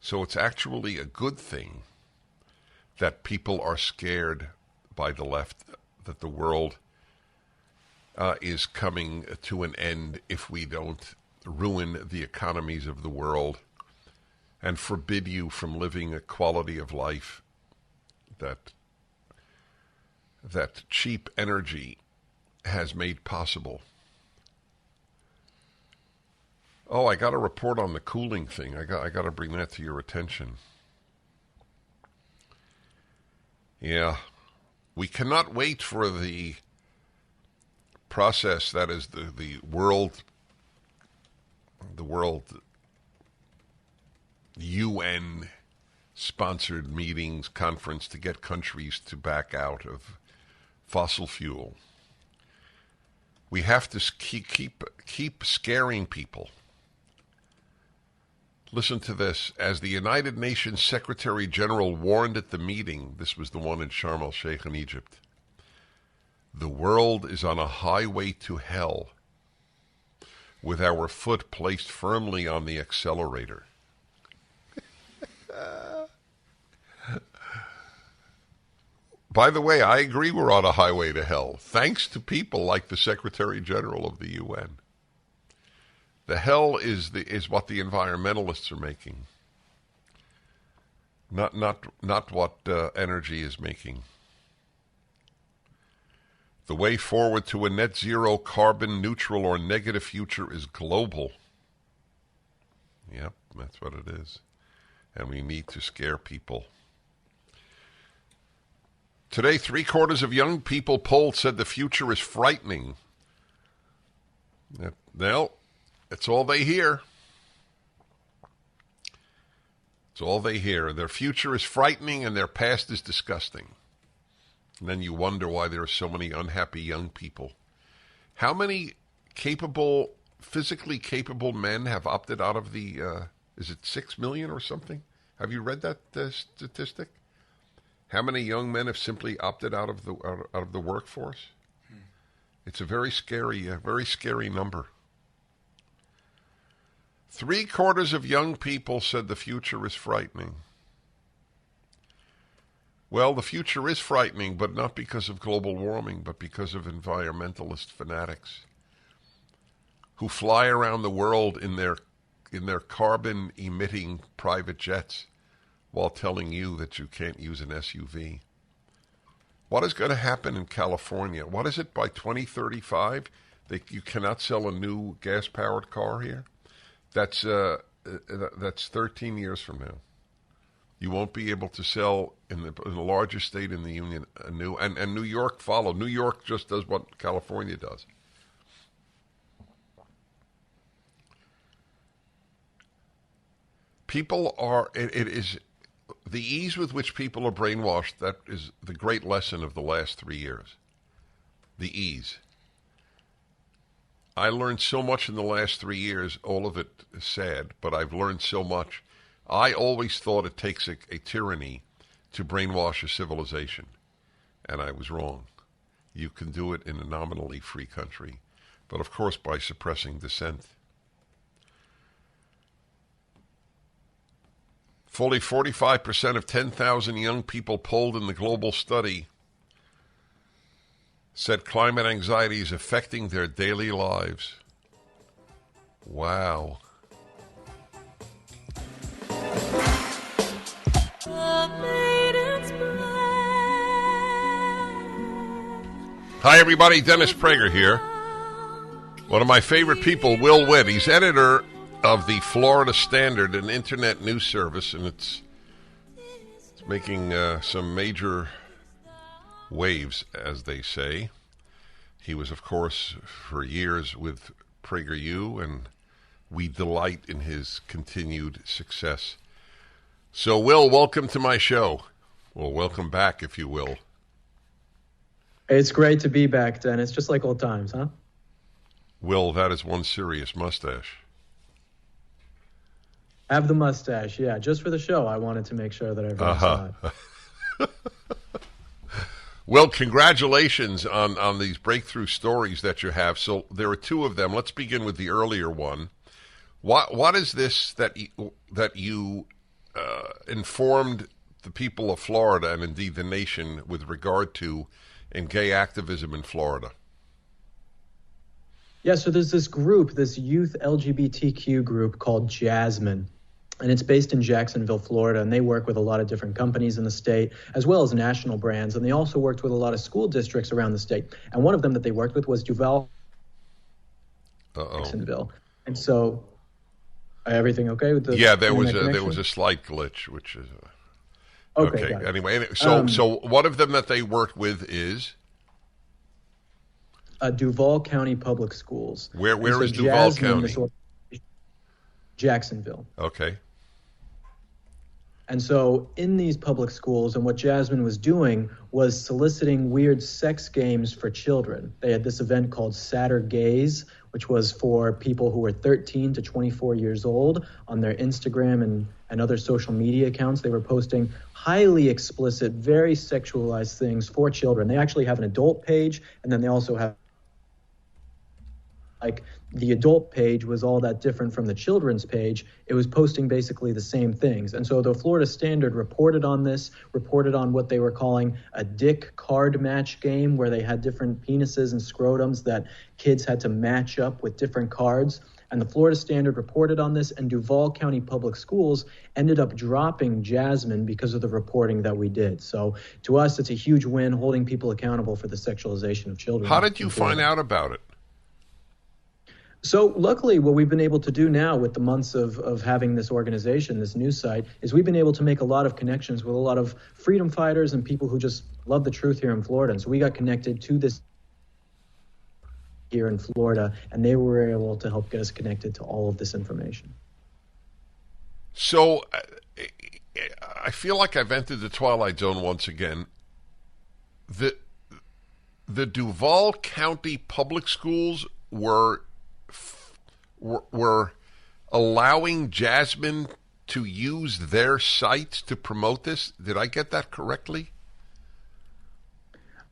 So it's actually a good thing that people are scared by the left, that the world is coming to an end if we don't ruin the economies of the world and forbid you from living a quality of life that cheap energy has made possible. Oh, I got a report on the cooling thing. I got to bring that to your attention. Yeah. We cannot wait for the process that is the world UN sponsored meetings, conference to get countries to back out of fossil fuel. We have to keep scaring people. Listen to this. As the United Nations Secretary General warned at the meeting, this was the one in Sharm el-Sheikh in Egypt, the world is on a highway to hell with our foot placed firmly on the accelerator. By the way, I agree we're on a highway to hell, thanks to people like the Secretary General of the UN. The hell is what the environmentalists are making, not what energy is making. The way forward to a net zero, carbon neutral, or negative future is global. Yep, that's what it is. And we need to scare people. Today, 3/4 of young people polled said the future is frightening. Well, it's all they hear. It's all they hear. Their future is frightening and their past is disgusting. And then you wonder why there are so many unhappy young people. How many physically capable men have opted out of the, is it 6 million or something? Have you read that statistic? How many young men have simply opted out of the workforce? It's a very scary number. 3/4 of young people said the future is frightening. Well, the future is frightening, but not because of global warming, but because of environmentalist fanatics who fly around the world in their carbon-emitting private jets while telling you that you can't use an SUV. What is going to happen in California? What is it, by 2035 that you cannot sell a new gas-powered car here? That's 13 years from now. You won't be able to sell in the largest state in the union a new, and New York followed. New York just does what California does. People are, it is the ease with which people are brainwashed. That is the great lesson of the last 3 years. The ease. I learned so much in the last 3 years, all of it is sad, but I've learned so much. I always thought it takes a tyranny to brainwash a civilization, and I was wrong. You can do it in a nominally free country, but of course by suppressing dissent. Fully 45% of 10,000 young people polled in the global study said climate anxiety is affecting their daily lives. Wow. Hi, everybody. Dennis Prager here. One of my favorite people, Will Witt. He's editor of the Florida Standard, an internet news service, and it's making some major waves, as they say. He was, of course, for years with PragerU and We delight in his continued success. So, Will, welcome to my show. Well, welcome back, if you will. It's great to be back, Dennis. Just like old times, huh? Will, that is one serious mustache. Have the mustache, yeah. Just for the show, I wanted to make sure that everyone saw it. Well, congratulations on these breakthrough stories that you have. So there are two of them. Let's begin with the earlier one. What is this that you informed the people of Florida and indeed the nation with regard to in gay activism in Florida? Yeah, so there's this group, this youth LGBTQ group called Jasmine, and it's based in Jacksonville, Florida, and they work with a lot of different companies in the state, as well as national brands, and they also worked with a lot of school districts around the state. And one of them that they worked with was Duval, Jacksonville. And so, everything okay with the there was a slight glitch, which is okay. Anyway, so one of them that they worked with is Duval County Public Schools. Where is Duval County? Jacksonville. Okay. And so in these public schools, and what Jasmine was doing was soliciting weird sex games for children. They had this event called Saturdays, which was for people who were 13 to 24 years old. On their Instagram and other social media accounts, they were posting highly explicit, very sexualized things for children. They actually have an adult page, and then they also have, like, the adult page was all that different from the children's page. It was posting basically the same things. And so the Florida Standard reported on what they were calling a dick card match game, where they had different penises and scrotums that kids had to match up with different cards. And the Florida Standard reported on this, and Duval County Public Schools ended up dropping Jasmine because of the reporting that we did. So to us, it's a huge win, holding people accountable for the sexualization of children. How did you find out about it? So luckily, what we've been able to do now with the months of having this organization, this news site, is we've been able to make a lot of connections with a lot of freedom fighters and people who just love the truth here in Florida. And so we got connected to this here in Florida, and they were able to help get us connected to all of this information. So I feel like I've entered the Twilight Zone once again. The Duval County Public Schools were allowing Jasmine to use their sites to promote this. Did I get that correctly?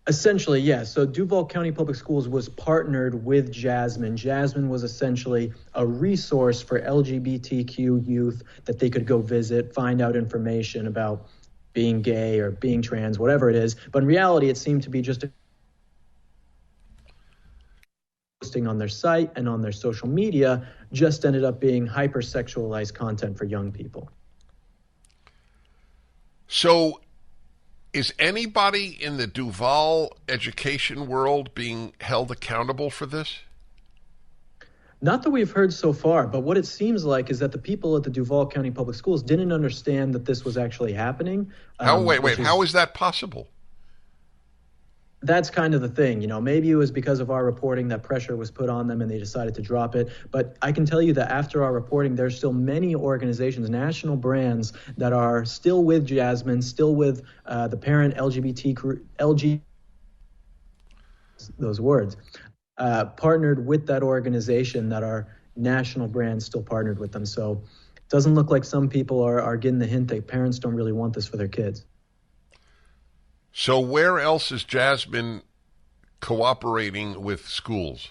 Essentially, yes. So Duval County Public Schools was partnered with Jasmine. Jasmine was essentially a resource for LGBTQ youth that they could go visit, find out information about being gay or being trans, whatever it is. But in reality, it seemed to be just posting on their site and on their social media just ended up being hypersexualized content for young people. So is anybody in the Duval education world being held accountable for this? Not that we've heard so far, but what it seems like is that the people at the Duval County Public Schools didn't understand that this was actually happening. How is that possible? That's kind of the thing, maybe it was because of our reporting that pressure was put on them and they decided to drop it. But I can tell you that after our reporting, there's still many organizations, national brands that are still with Jasmine, still with the parent those words, partnered with that organization, that are national brands still partnered with them. So it doesn't look like some people are getting the hint that parents don't really want this for their kids. So where else is Jasmine cooperating with schools?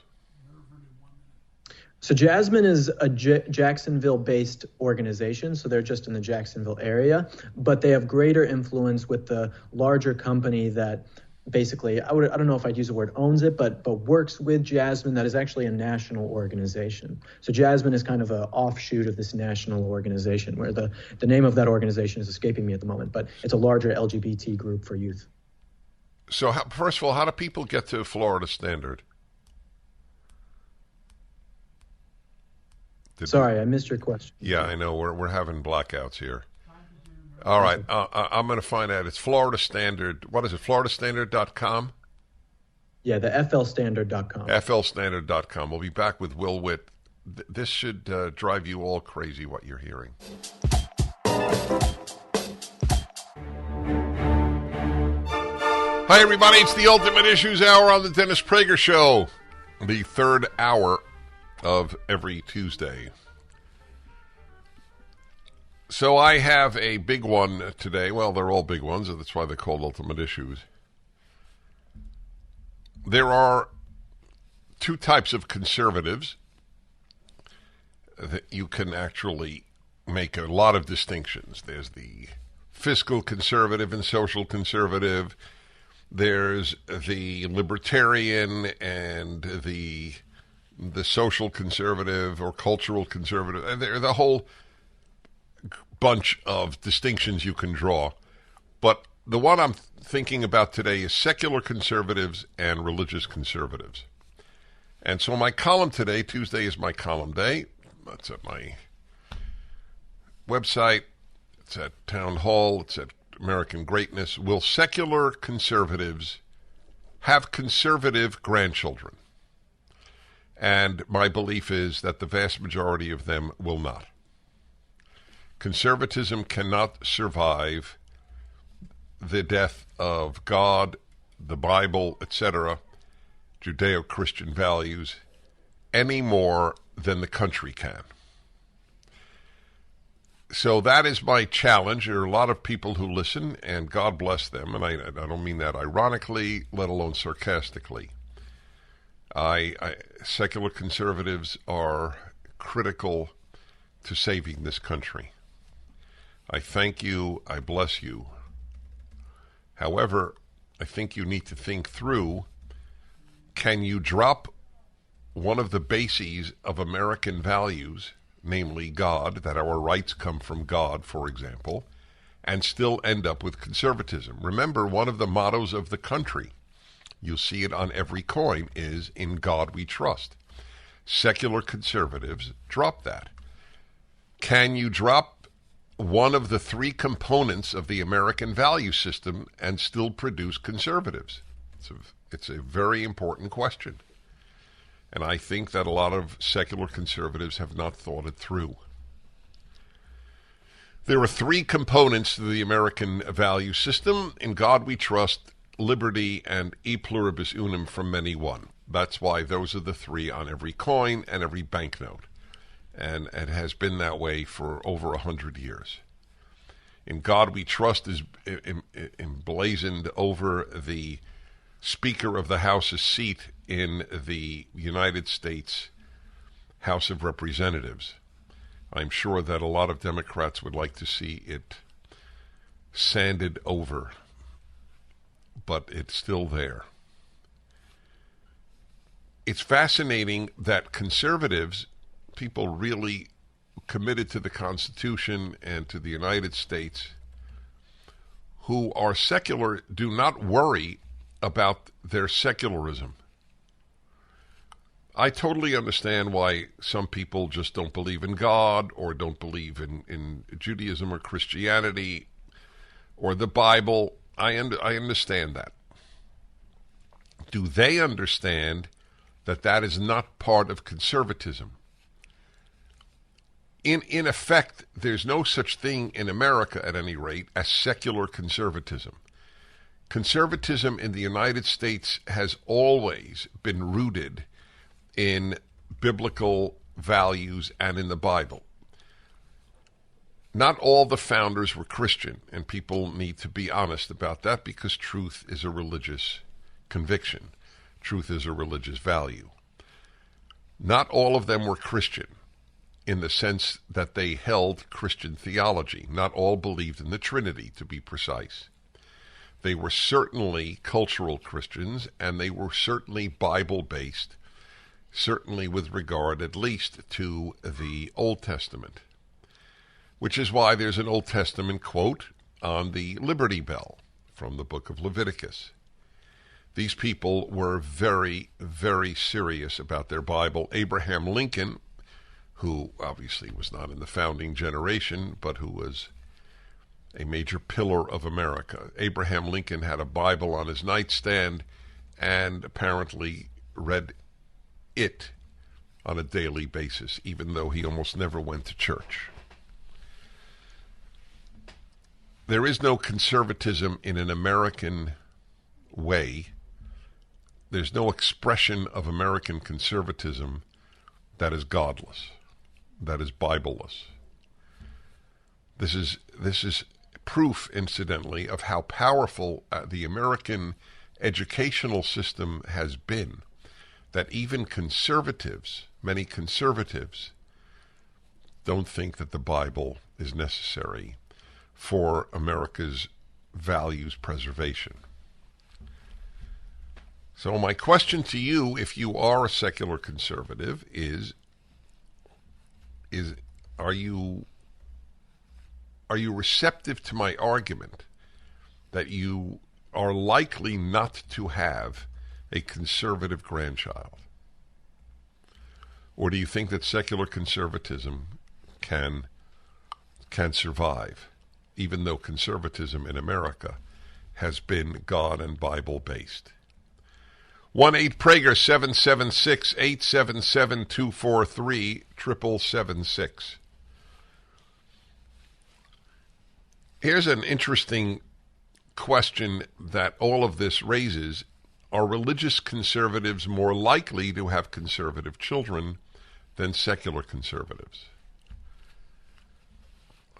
So Jasmine is a Jacksonville-based organization, so they're just in the Jacksonville area, but they have greater influence with the larger company that basically, I don't know if I'd use the word owns it, but works with Jasmine, that is actually a national organization. So Jasmine is kind of an offshoot of this national organization, where the name of that organization is escaping me at the moment, but it's a larger LGBT group for youth. So first of all, how do people get to Florida Standard? Sorry, I missed your question. Yeah, I know. We're having blackouts here. All right, I'm going to find out. It's Florida Standard. What is it, floridastandard.com? Yeah, the flstandard.com. flstandard.com. We'll be back with Will Witt this should drive you all crazy what you're hearing. Hi, everybody. It's the Ultimate Issues Hour on the Dennis Prager Show, the third hour of every Tuesday. So I have a big one today. Well, they're all big ones, and that's why they're called Ultimate Issues. There are two types of conservatives that you can actually make a lot of distinctions. There's the fiscal conservative and social conservative. There's the libertarian and the social conservative or cultural conservative. And there's a whole bunch of distinctions you can draw. But the one I'm thinking about today is secular conservatives and religious conservatives. And so my column today, Tuesday is my column day. That's at my website. It's at Town Hall. It's at American Greatness. Will secular conservatives have conservative grandchildren? And my belief is that the vast majority of them will not. Conservatism cannot survive the death of God, the Bible, etc., Judeo-Christian values, any more than the country can. So that is my challenge. There are a lot of people who listen, and God bless them, and I don't mean that ironically, let alone sarcastically. Secular conservatives are critical to saving this country. I thank you. I bless you. However, I think you need to think through, can you drop one of the bases of American values, namely God, that our rights come from God, for example, and still end up with conservatism? Remember, one of the mottos of the country, you'll see it on every coin, is "In God We Trust." Secular conservatives drop that. Can you drop one of the three components of the American value system and still produce conservatives? It's a very important question. And I think that a lot of secular conservatives have not thought it through. There are three components to the American value system: "In God We Trust," liberty, and "E pluribus unum," from many one. That's why those are the three on every coin and every banknote. And it has been that way for over 100 years. "In God We Trust" is emblazoned over the Speaker of the House's seat in the United States House of Representatives. I'm sure that a lot of Democrats would like to see it sanded over, but it's still there. It's fascinating that conservatives, people really committed to the Constitution and to the United States, who are secular, do not worry about their secularism. I totally understand why some people just don't believe in God or don't believe in Judaism or Christianity or the Bible. I understand that. Do they understand that that is not part of conservatism? In effect, there's no such thing in America, at any rate, as secular conservatism. Conservatism in the United States has always been rooted in biblical values and in the Bible. Not all the founders were Christian, and people need to be honest about that, because truth is a religious conviction. Truth is a religious value. Not all of them were Christian in the sense that they held Christian theology. Not all believed in the Trinity, to be precise. They were certainly cultural Christians, and they were certainly Bible-based, certainly with regard at least to the Old Testament, which is why there's an Old Testament quote on the Liberty Bell from the book of Leviticus. These people were very, very serious about their Bible. Abraham Lincoln, who obviously was not in the founding generation, but who was a major pillar of America. Abraham Lincoln had a Bible on his nightstand and apparently read it on a daily basis, even though he almost never went to church. There is no conservatism in an American way. There's no expression of American conservatism that is godless, that is Bibleless. This is proof, incidentally, of how powerful the American educational system has been, that even conservatives, many conservatives, don't think that the Bible is necessary for America's values preservation. So my question to you, if you are a secular conservative, is are you receptive to my argument that you are likely not to have a conservative grandchild? Or do you think that secular conservatism can survive, even though conservatism in America has been God and Bible based? 1-8-PRAGER 776-877-243 776. Here's an interesting question that all of this raises. Are religious conservatives more likely to have conservative children than secular conservatives?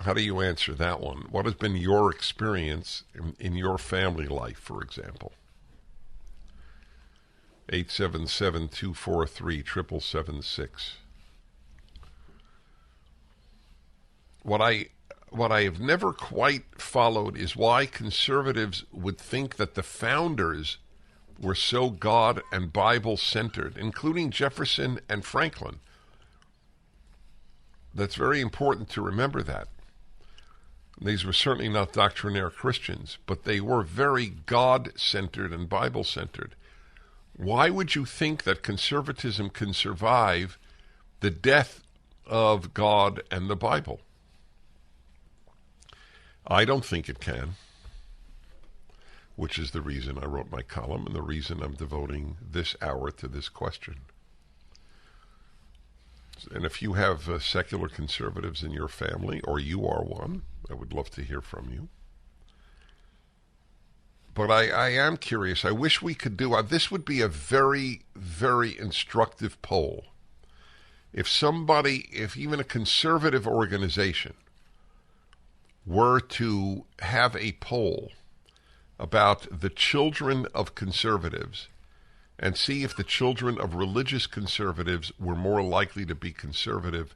How do you answer that one? What has been your experience in your family life, for example? 877-243 776. What I have never quite followed is why conservatives would think that the founders were so God and Bible centered, including Jefferson and Franklin. That's very important to remember that. These were certainly not doctrinaire Christians, but they were very God-centered and Bible-centered. Why would you think that conservatism can survive the death of God and the Bible? I don't think it can, which is the reason I wrote my column and the reason I'm devoting this hour to this question. And if you have secular conservatives in your family, or you are one, I would love to hear from you. But I am curious. I wish we could do, this would be a very, very instructive poll. If even a conservative organization were to have a poll about the children of conservatives and see if the children of religious conservatives were more likely to be conservative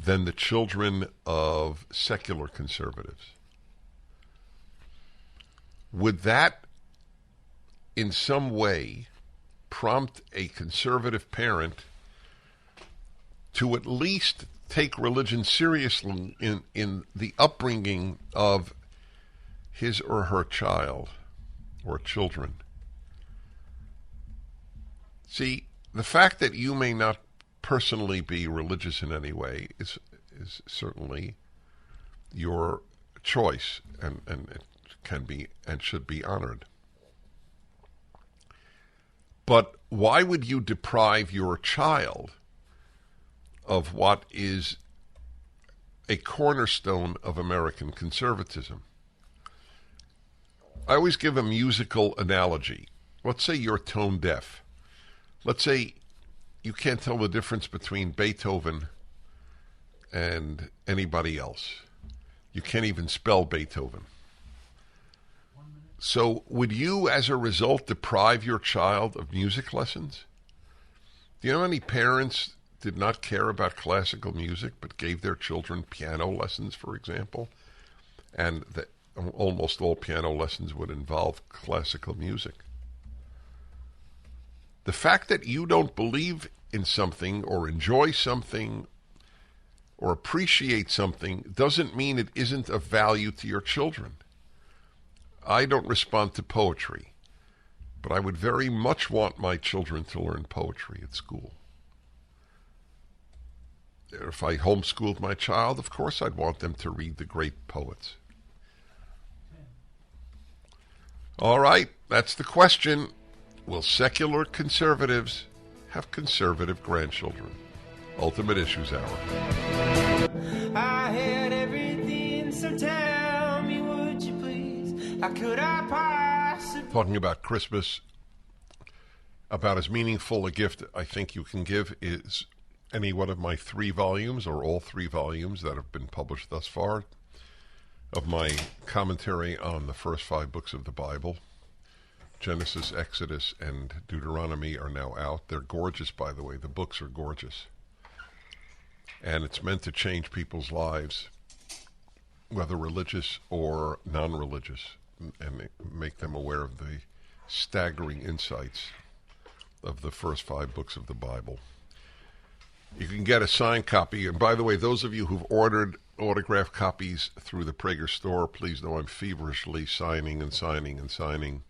than the children of secular conservatives. Would that in some way prompt a conservative parent to at least take religion seriously in the upbringing of his or her child or children? See, the fact that you may not personally be religious in any way is certainly your choice, and it can be and should be honored. But why would you deprive your child of what is a cornerstone of American conservatism? I always give a musical analogy. Let's say you're tone deaf. Let's say you can't tell the difference between Beethoven and anybody else. You can't even spell Beethoven. So would you, as a result, deprive your child of music lessons? Do you know how many parents did not care about classical music but gave their children piano lessons, for example? And almost all piano lessons would involve classical music. The fact that you don't believe in something or enjoy something or appreciate something doesn't mean it isn't of value to your children. I don't respond to poetry, but I would very much want my children to learn poetry at school. If I homeschooled my child, of course I'd want them to read the great poets. All right, that's the question. Will secular conservatives have conservative grandchildren? Ultimate Issues Hour. I had everything, so tell me, would you please? How could I possibly... Talking about Christmas, about as meaningful a gift I think you can give is any one of my 3 volumes, or all 3 volumes that have been published thus far, of my commentary on the first 5 books of the Bible. Genesis, Exodus, and Deuteronomy are now out. They're gorgeous, by the way. The books are gorgeous. And it's meant to change people's lives, whether religious or non-religious, and make them aware of the staggering insights of the first 5 books of the Bible. You can get a signed copy. And by the way, those of you who've ordered autographed copies through the Prager store, please know I'm feverishly signing and signing and signing.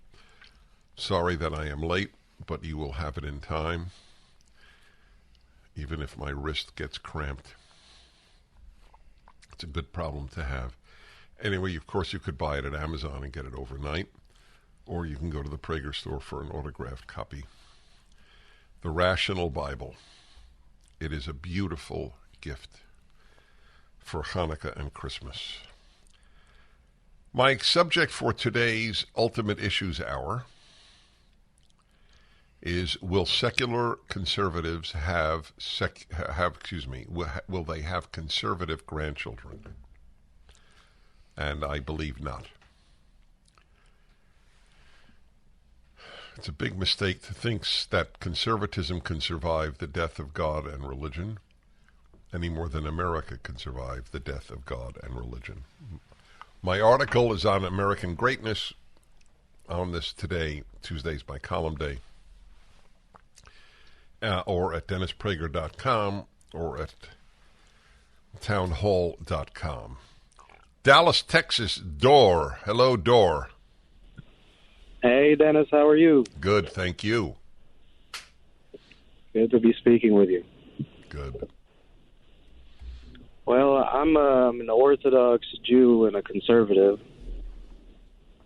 Sorry that I am late, but you will have it in time, even if my wrist gets cramped. It's a good problem to have. Anyway, of course, you could buy it at Amazon and get it overnight, or you can go to the Prager store for an autographed copy. The Rational Bible. It is a beautiful gift for Hanukkah and Christmas. My subject for today's Ultimate Issues Hour is, will secular conservatives will they have conservative grandchildren? And I believe not. It's a big mistake to think that conservatism can survive the death of God and religion any more than America can survive the death of God and religion. My article is on American greatness on this today. Tuesday's my column day. Or at DennisPrager.com or at townhall.com. Dallas, Texas, Dor. Hello, Dor. Hey, Dennis, how are you? Good, thank you. Good to be speaking with you. Good. Well, I'm an Orthodox Jew and a conservative.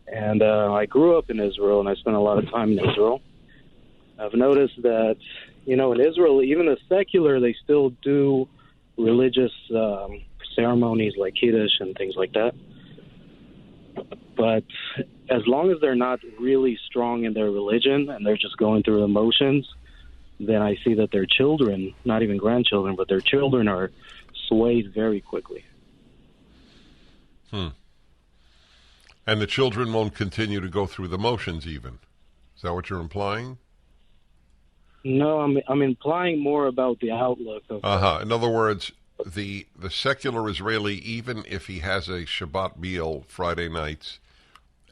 And I grew up in Israel, and I spent a lot of time in Israel. I've noticed that, in Israel, even the secular, they still do religious ceremonies like Kiddush and things like that. But as long as they're not really strong in their religion and they're just going through the motions, then I see that their children, not even grandchildren, but their children are swayed very quickly. And the children won't continue to go through the motions even. Is that what you're implying? No, I'm implying more about the outlook of... In other words, the secular Israeli, even if he has a Shabbat meal Friday nights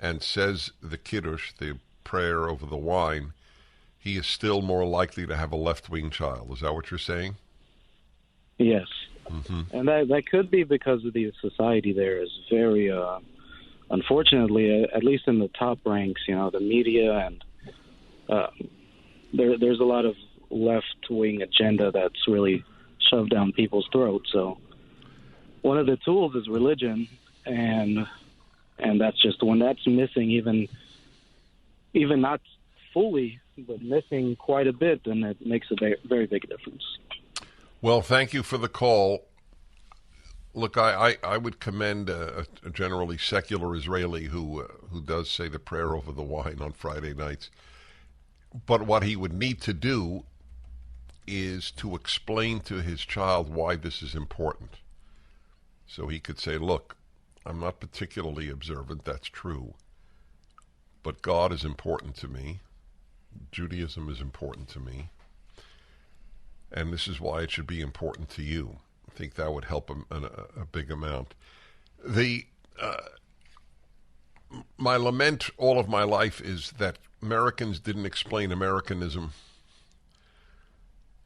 and says the Kiddush, the prayer over the wine, he is still more likely to have a left-wing child. Is that what you're saying? Yes. And that could be because of the society there is very, unfortunately, at least in the top ranks, the media, and there's a lot of left-wing agenda that's really shoved down people's throats. So one of the tools is religion, and that's just one that's missing, even not fully, but missing quite a bit, and it makes a very, very big difference. Well, thank you for the call. Look, I would commend a generally secular Israeli who does say the prayer over the wine on Friday nights. But what he would need to do is to explain to his child why this is important. So he could say, look, I'm not particularly observant, that's true, but God is important to me. Judaism is important to me. And this is why it should be important to you. I think that would help him a big amount. My lament all of my life is that Americans didn't explain Americanism,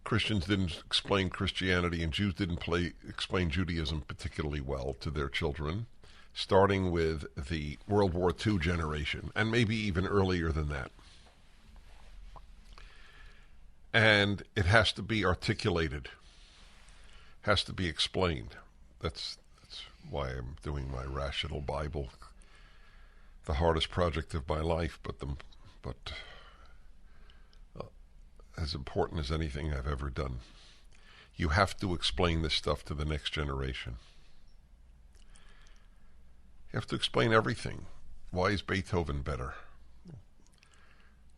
Christians didn't explain Christianity, and Jews didn't explain Judaism particularly well to their children, starting with the World War II generation, and maybe even earlier than that. And it has to be articulated, has to be explained. That's why I'm doing my Rational Bible, the hardest project of my life, but as important as anything I've ever done. You have to explain this stuff to the next generation. You have to explain everything. Why is Beethoven better?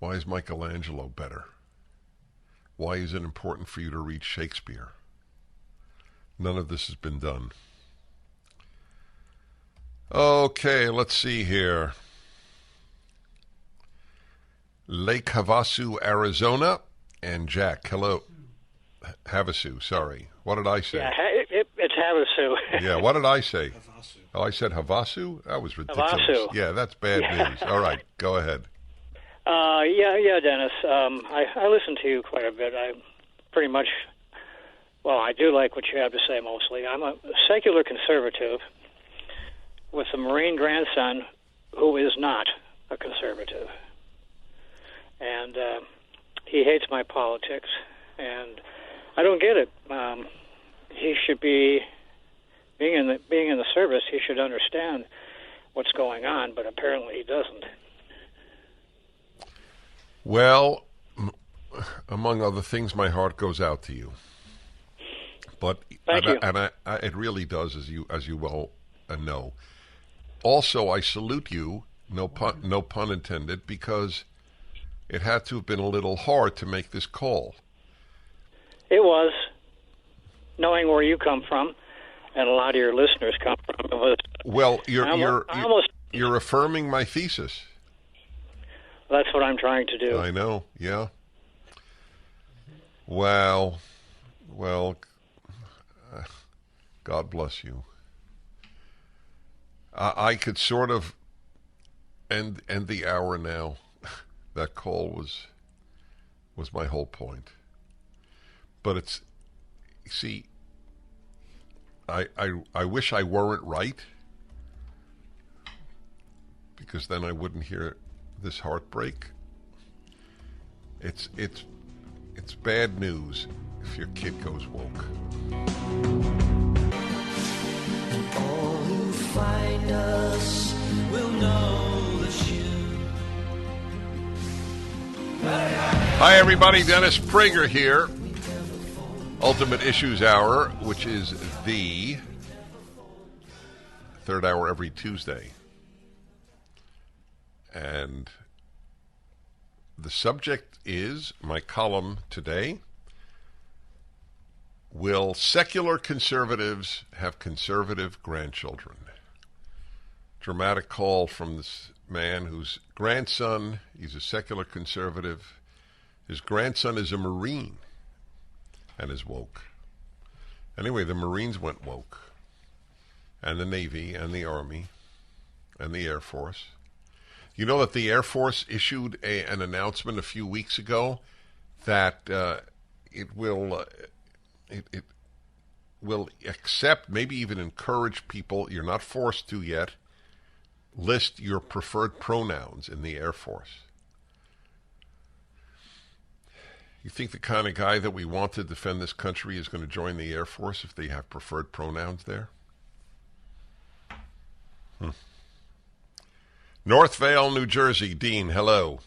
Why is Michelangelo better? Why is it important for you to read Shakespeare? None of this has been done. Okay, let's see here. Lake Havasu, Arizona, and Jack. Hello. Havasu, sorry. What did I say? Yeah, it's Havasu. Yeah, what did I say? Havasu. Oh, I said Havasu? That was ridiculous. Havasu. Yeah, that's bad news. All right, go ahead. Yeah, Dennis. I listen to you quite a bit. I pretty much, I do like what you have to say mostly. I'm a secular conservative with a Marine grandson who is not a conservative. And he hates my politics, and I don't get it. He should be being in the service. He should understand what's going on, but apparently he doesn't. Well, among other things, my heart goes out to you. But Thank you. And it really does, as you well know. Also, I salute you. No pun intended, because it had to have been a little hard to make this call. It was, knowing where you come from, and a lot of your listeners come from. It was. Well, you're affirming my thesis. That's what I'm trying to do. I know. Yeah. Well, God bless you. I could sort of end the hour now. That call was my whole point. But I wish I weren't right, because then I wouldn't hear this heartbreak. It's bad news if your kid goes woke. All who find us will know the shoe. Hi, everybody. Dennis Prager here. Ultimate Issues Hour, which is the third hour every Tuesday. And the subject is my column today. Will secular conservatives have conservative grandchildren? Dramatic call from this man whose grandson, he's a secular conservative. His grandson is a Marine and is woke. Anyway, the Marines went woke, and the Navy and the Army and the Air Force. You know that the Air Force issued an announcement a few weeks ago that it will accept, maybe even encourage people, you're not forced to yet, list your preferred pronouns in the Air Force. You think the kind of guy that we want to defend this country is going to join the Air Force if they have preferred pronouns there? Northvale, New Jersey. Dean, hello.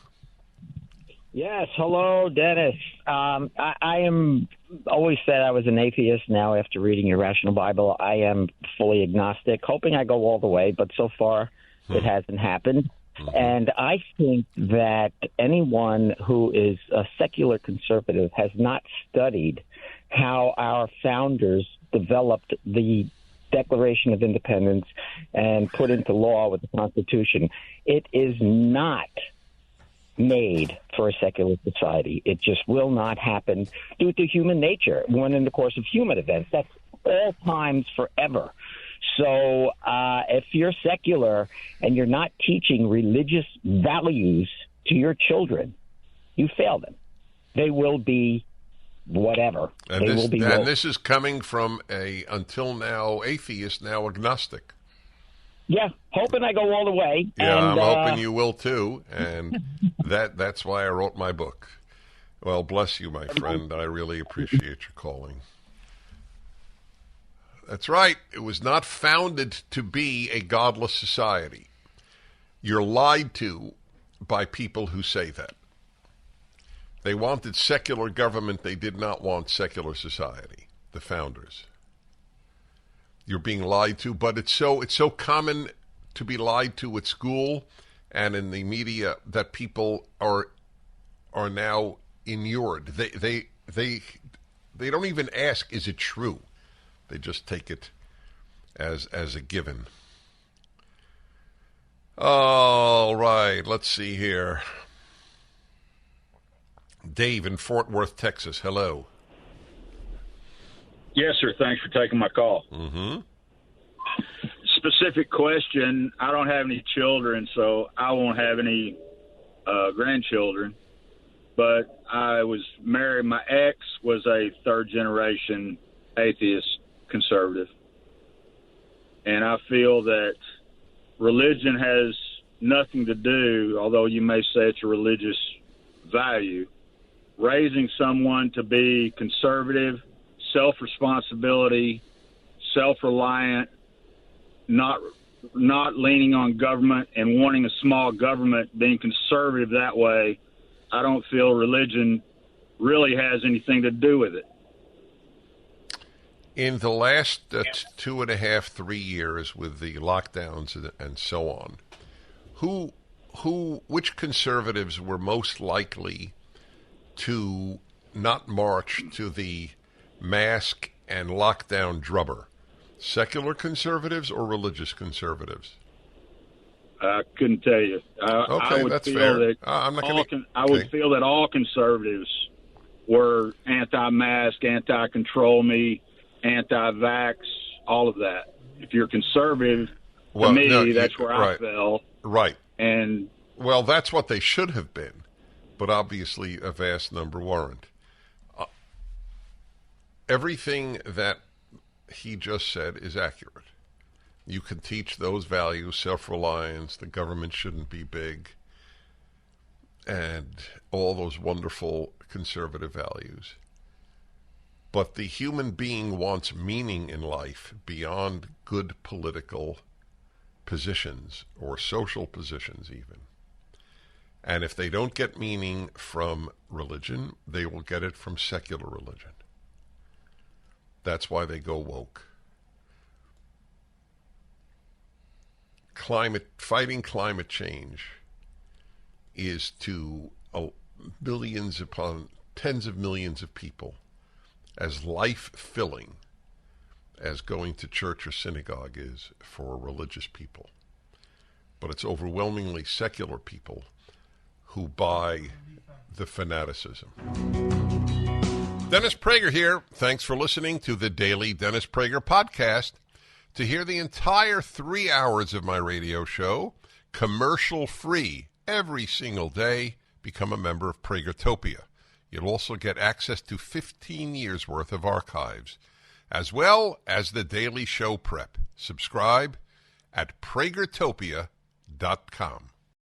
Yes, hello, Dennis. I am always said I was an atheist. Now, after reading your Rational Bible, I am fully agnostic, hoping I go all the way, but so far it hasn't happened. And I think that anyone who is a secular conservative has not studied how our founders developed the Declaration of Independence and put into law with the Constitution. It is not made for a secular society. It just will not happen due to human nature, one in the course of human events. That's all times forever. So if you're secular and you're not teaching religious values to your children, you fail them. They will be whatever. And, they will be woke. This is coming from a, until now, atheist, now agnostic. Yeah, hoping I go all the way. Yeah, and, I'm hoping you will too, and that's why I wrote my book. Well, bless you, my friend. I really appreciate your calling. That's right. It was not founded to be a godless society. You're lied to by people who say that. They wanted secular government. They did not want secular society. the founders. You're being lied to, but it's so common to be lied to at school and in the media that people are now inured. They don't even ask, is it true? They just take it as a given. All right, let's see here. Dave in Fort Worth, Texas. Hello. Yes, sir. Thanks for taking my call. Mm-hmm. Specific question. I don't have any children, so I won't have any grandchildren. But I was married. My ex was a third-generation atheist conservative. And I feel that religion has nothing to do, although you may say it's a religious value, raising someone to be conservative, self-responsibility, self-reliant, not leaning on government and wanting a small government, being conservative that way. I don't feel religion really has anything to do with it. In the last 2.5, 3 years with the lockdowns and so on, which conservatives were most likely to not march to the mask and lockdown drummer? Secular conservatives or religious conservatives? I couldn't tell you. Okay, I would that's feel fair. That I'm not going I would feel that all conservatives were anti-mask, anti-control me, anti-vax, all of that. If you're conservative, to me, that's where I fell. Right. And well, that's what they should have been, but obviously a vast number weren't. Everything that he just said is accurate. You can teach those values, self-reliance, the government shouldn't be big, and all those wonderful conservative values. But the human being wants meaning in life beyond good political positions or social positions even. And if they don't get meaning from religion, they will get it from secular religion. That's why they go woke. Fighting climate change is to billions upon tens of millions of people as life-filling as going to church or synagogue is for religious people. But it's overwhelmingly secular people who buy the fanaticism. Dennis Prager here. Thanks for listening to the Daily Dennis Prager Podcast. To hear the entire 3 hours of my radio show, commercial-free, every single day, become a member of Pragertopia. You'll also get access to 15 years' worth of archives, as well as the daily show prep. Subscribe at pragertopia.com.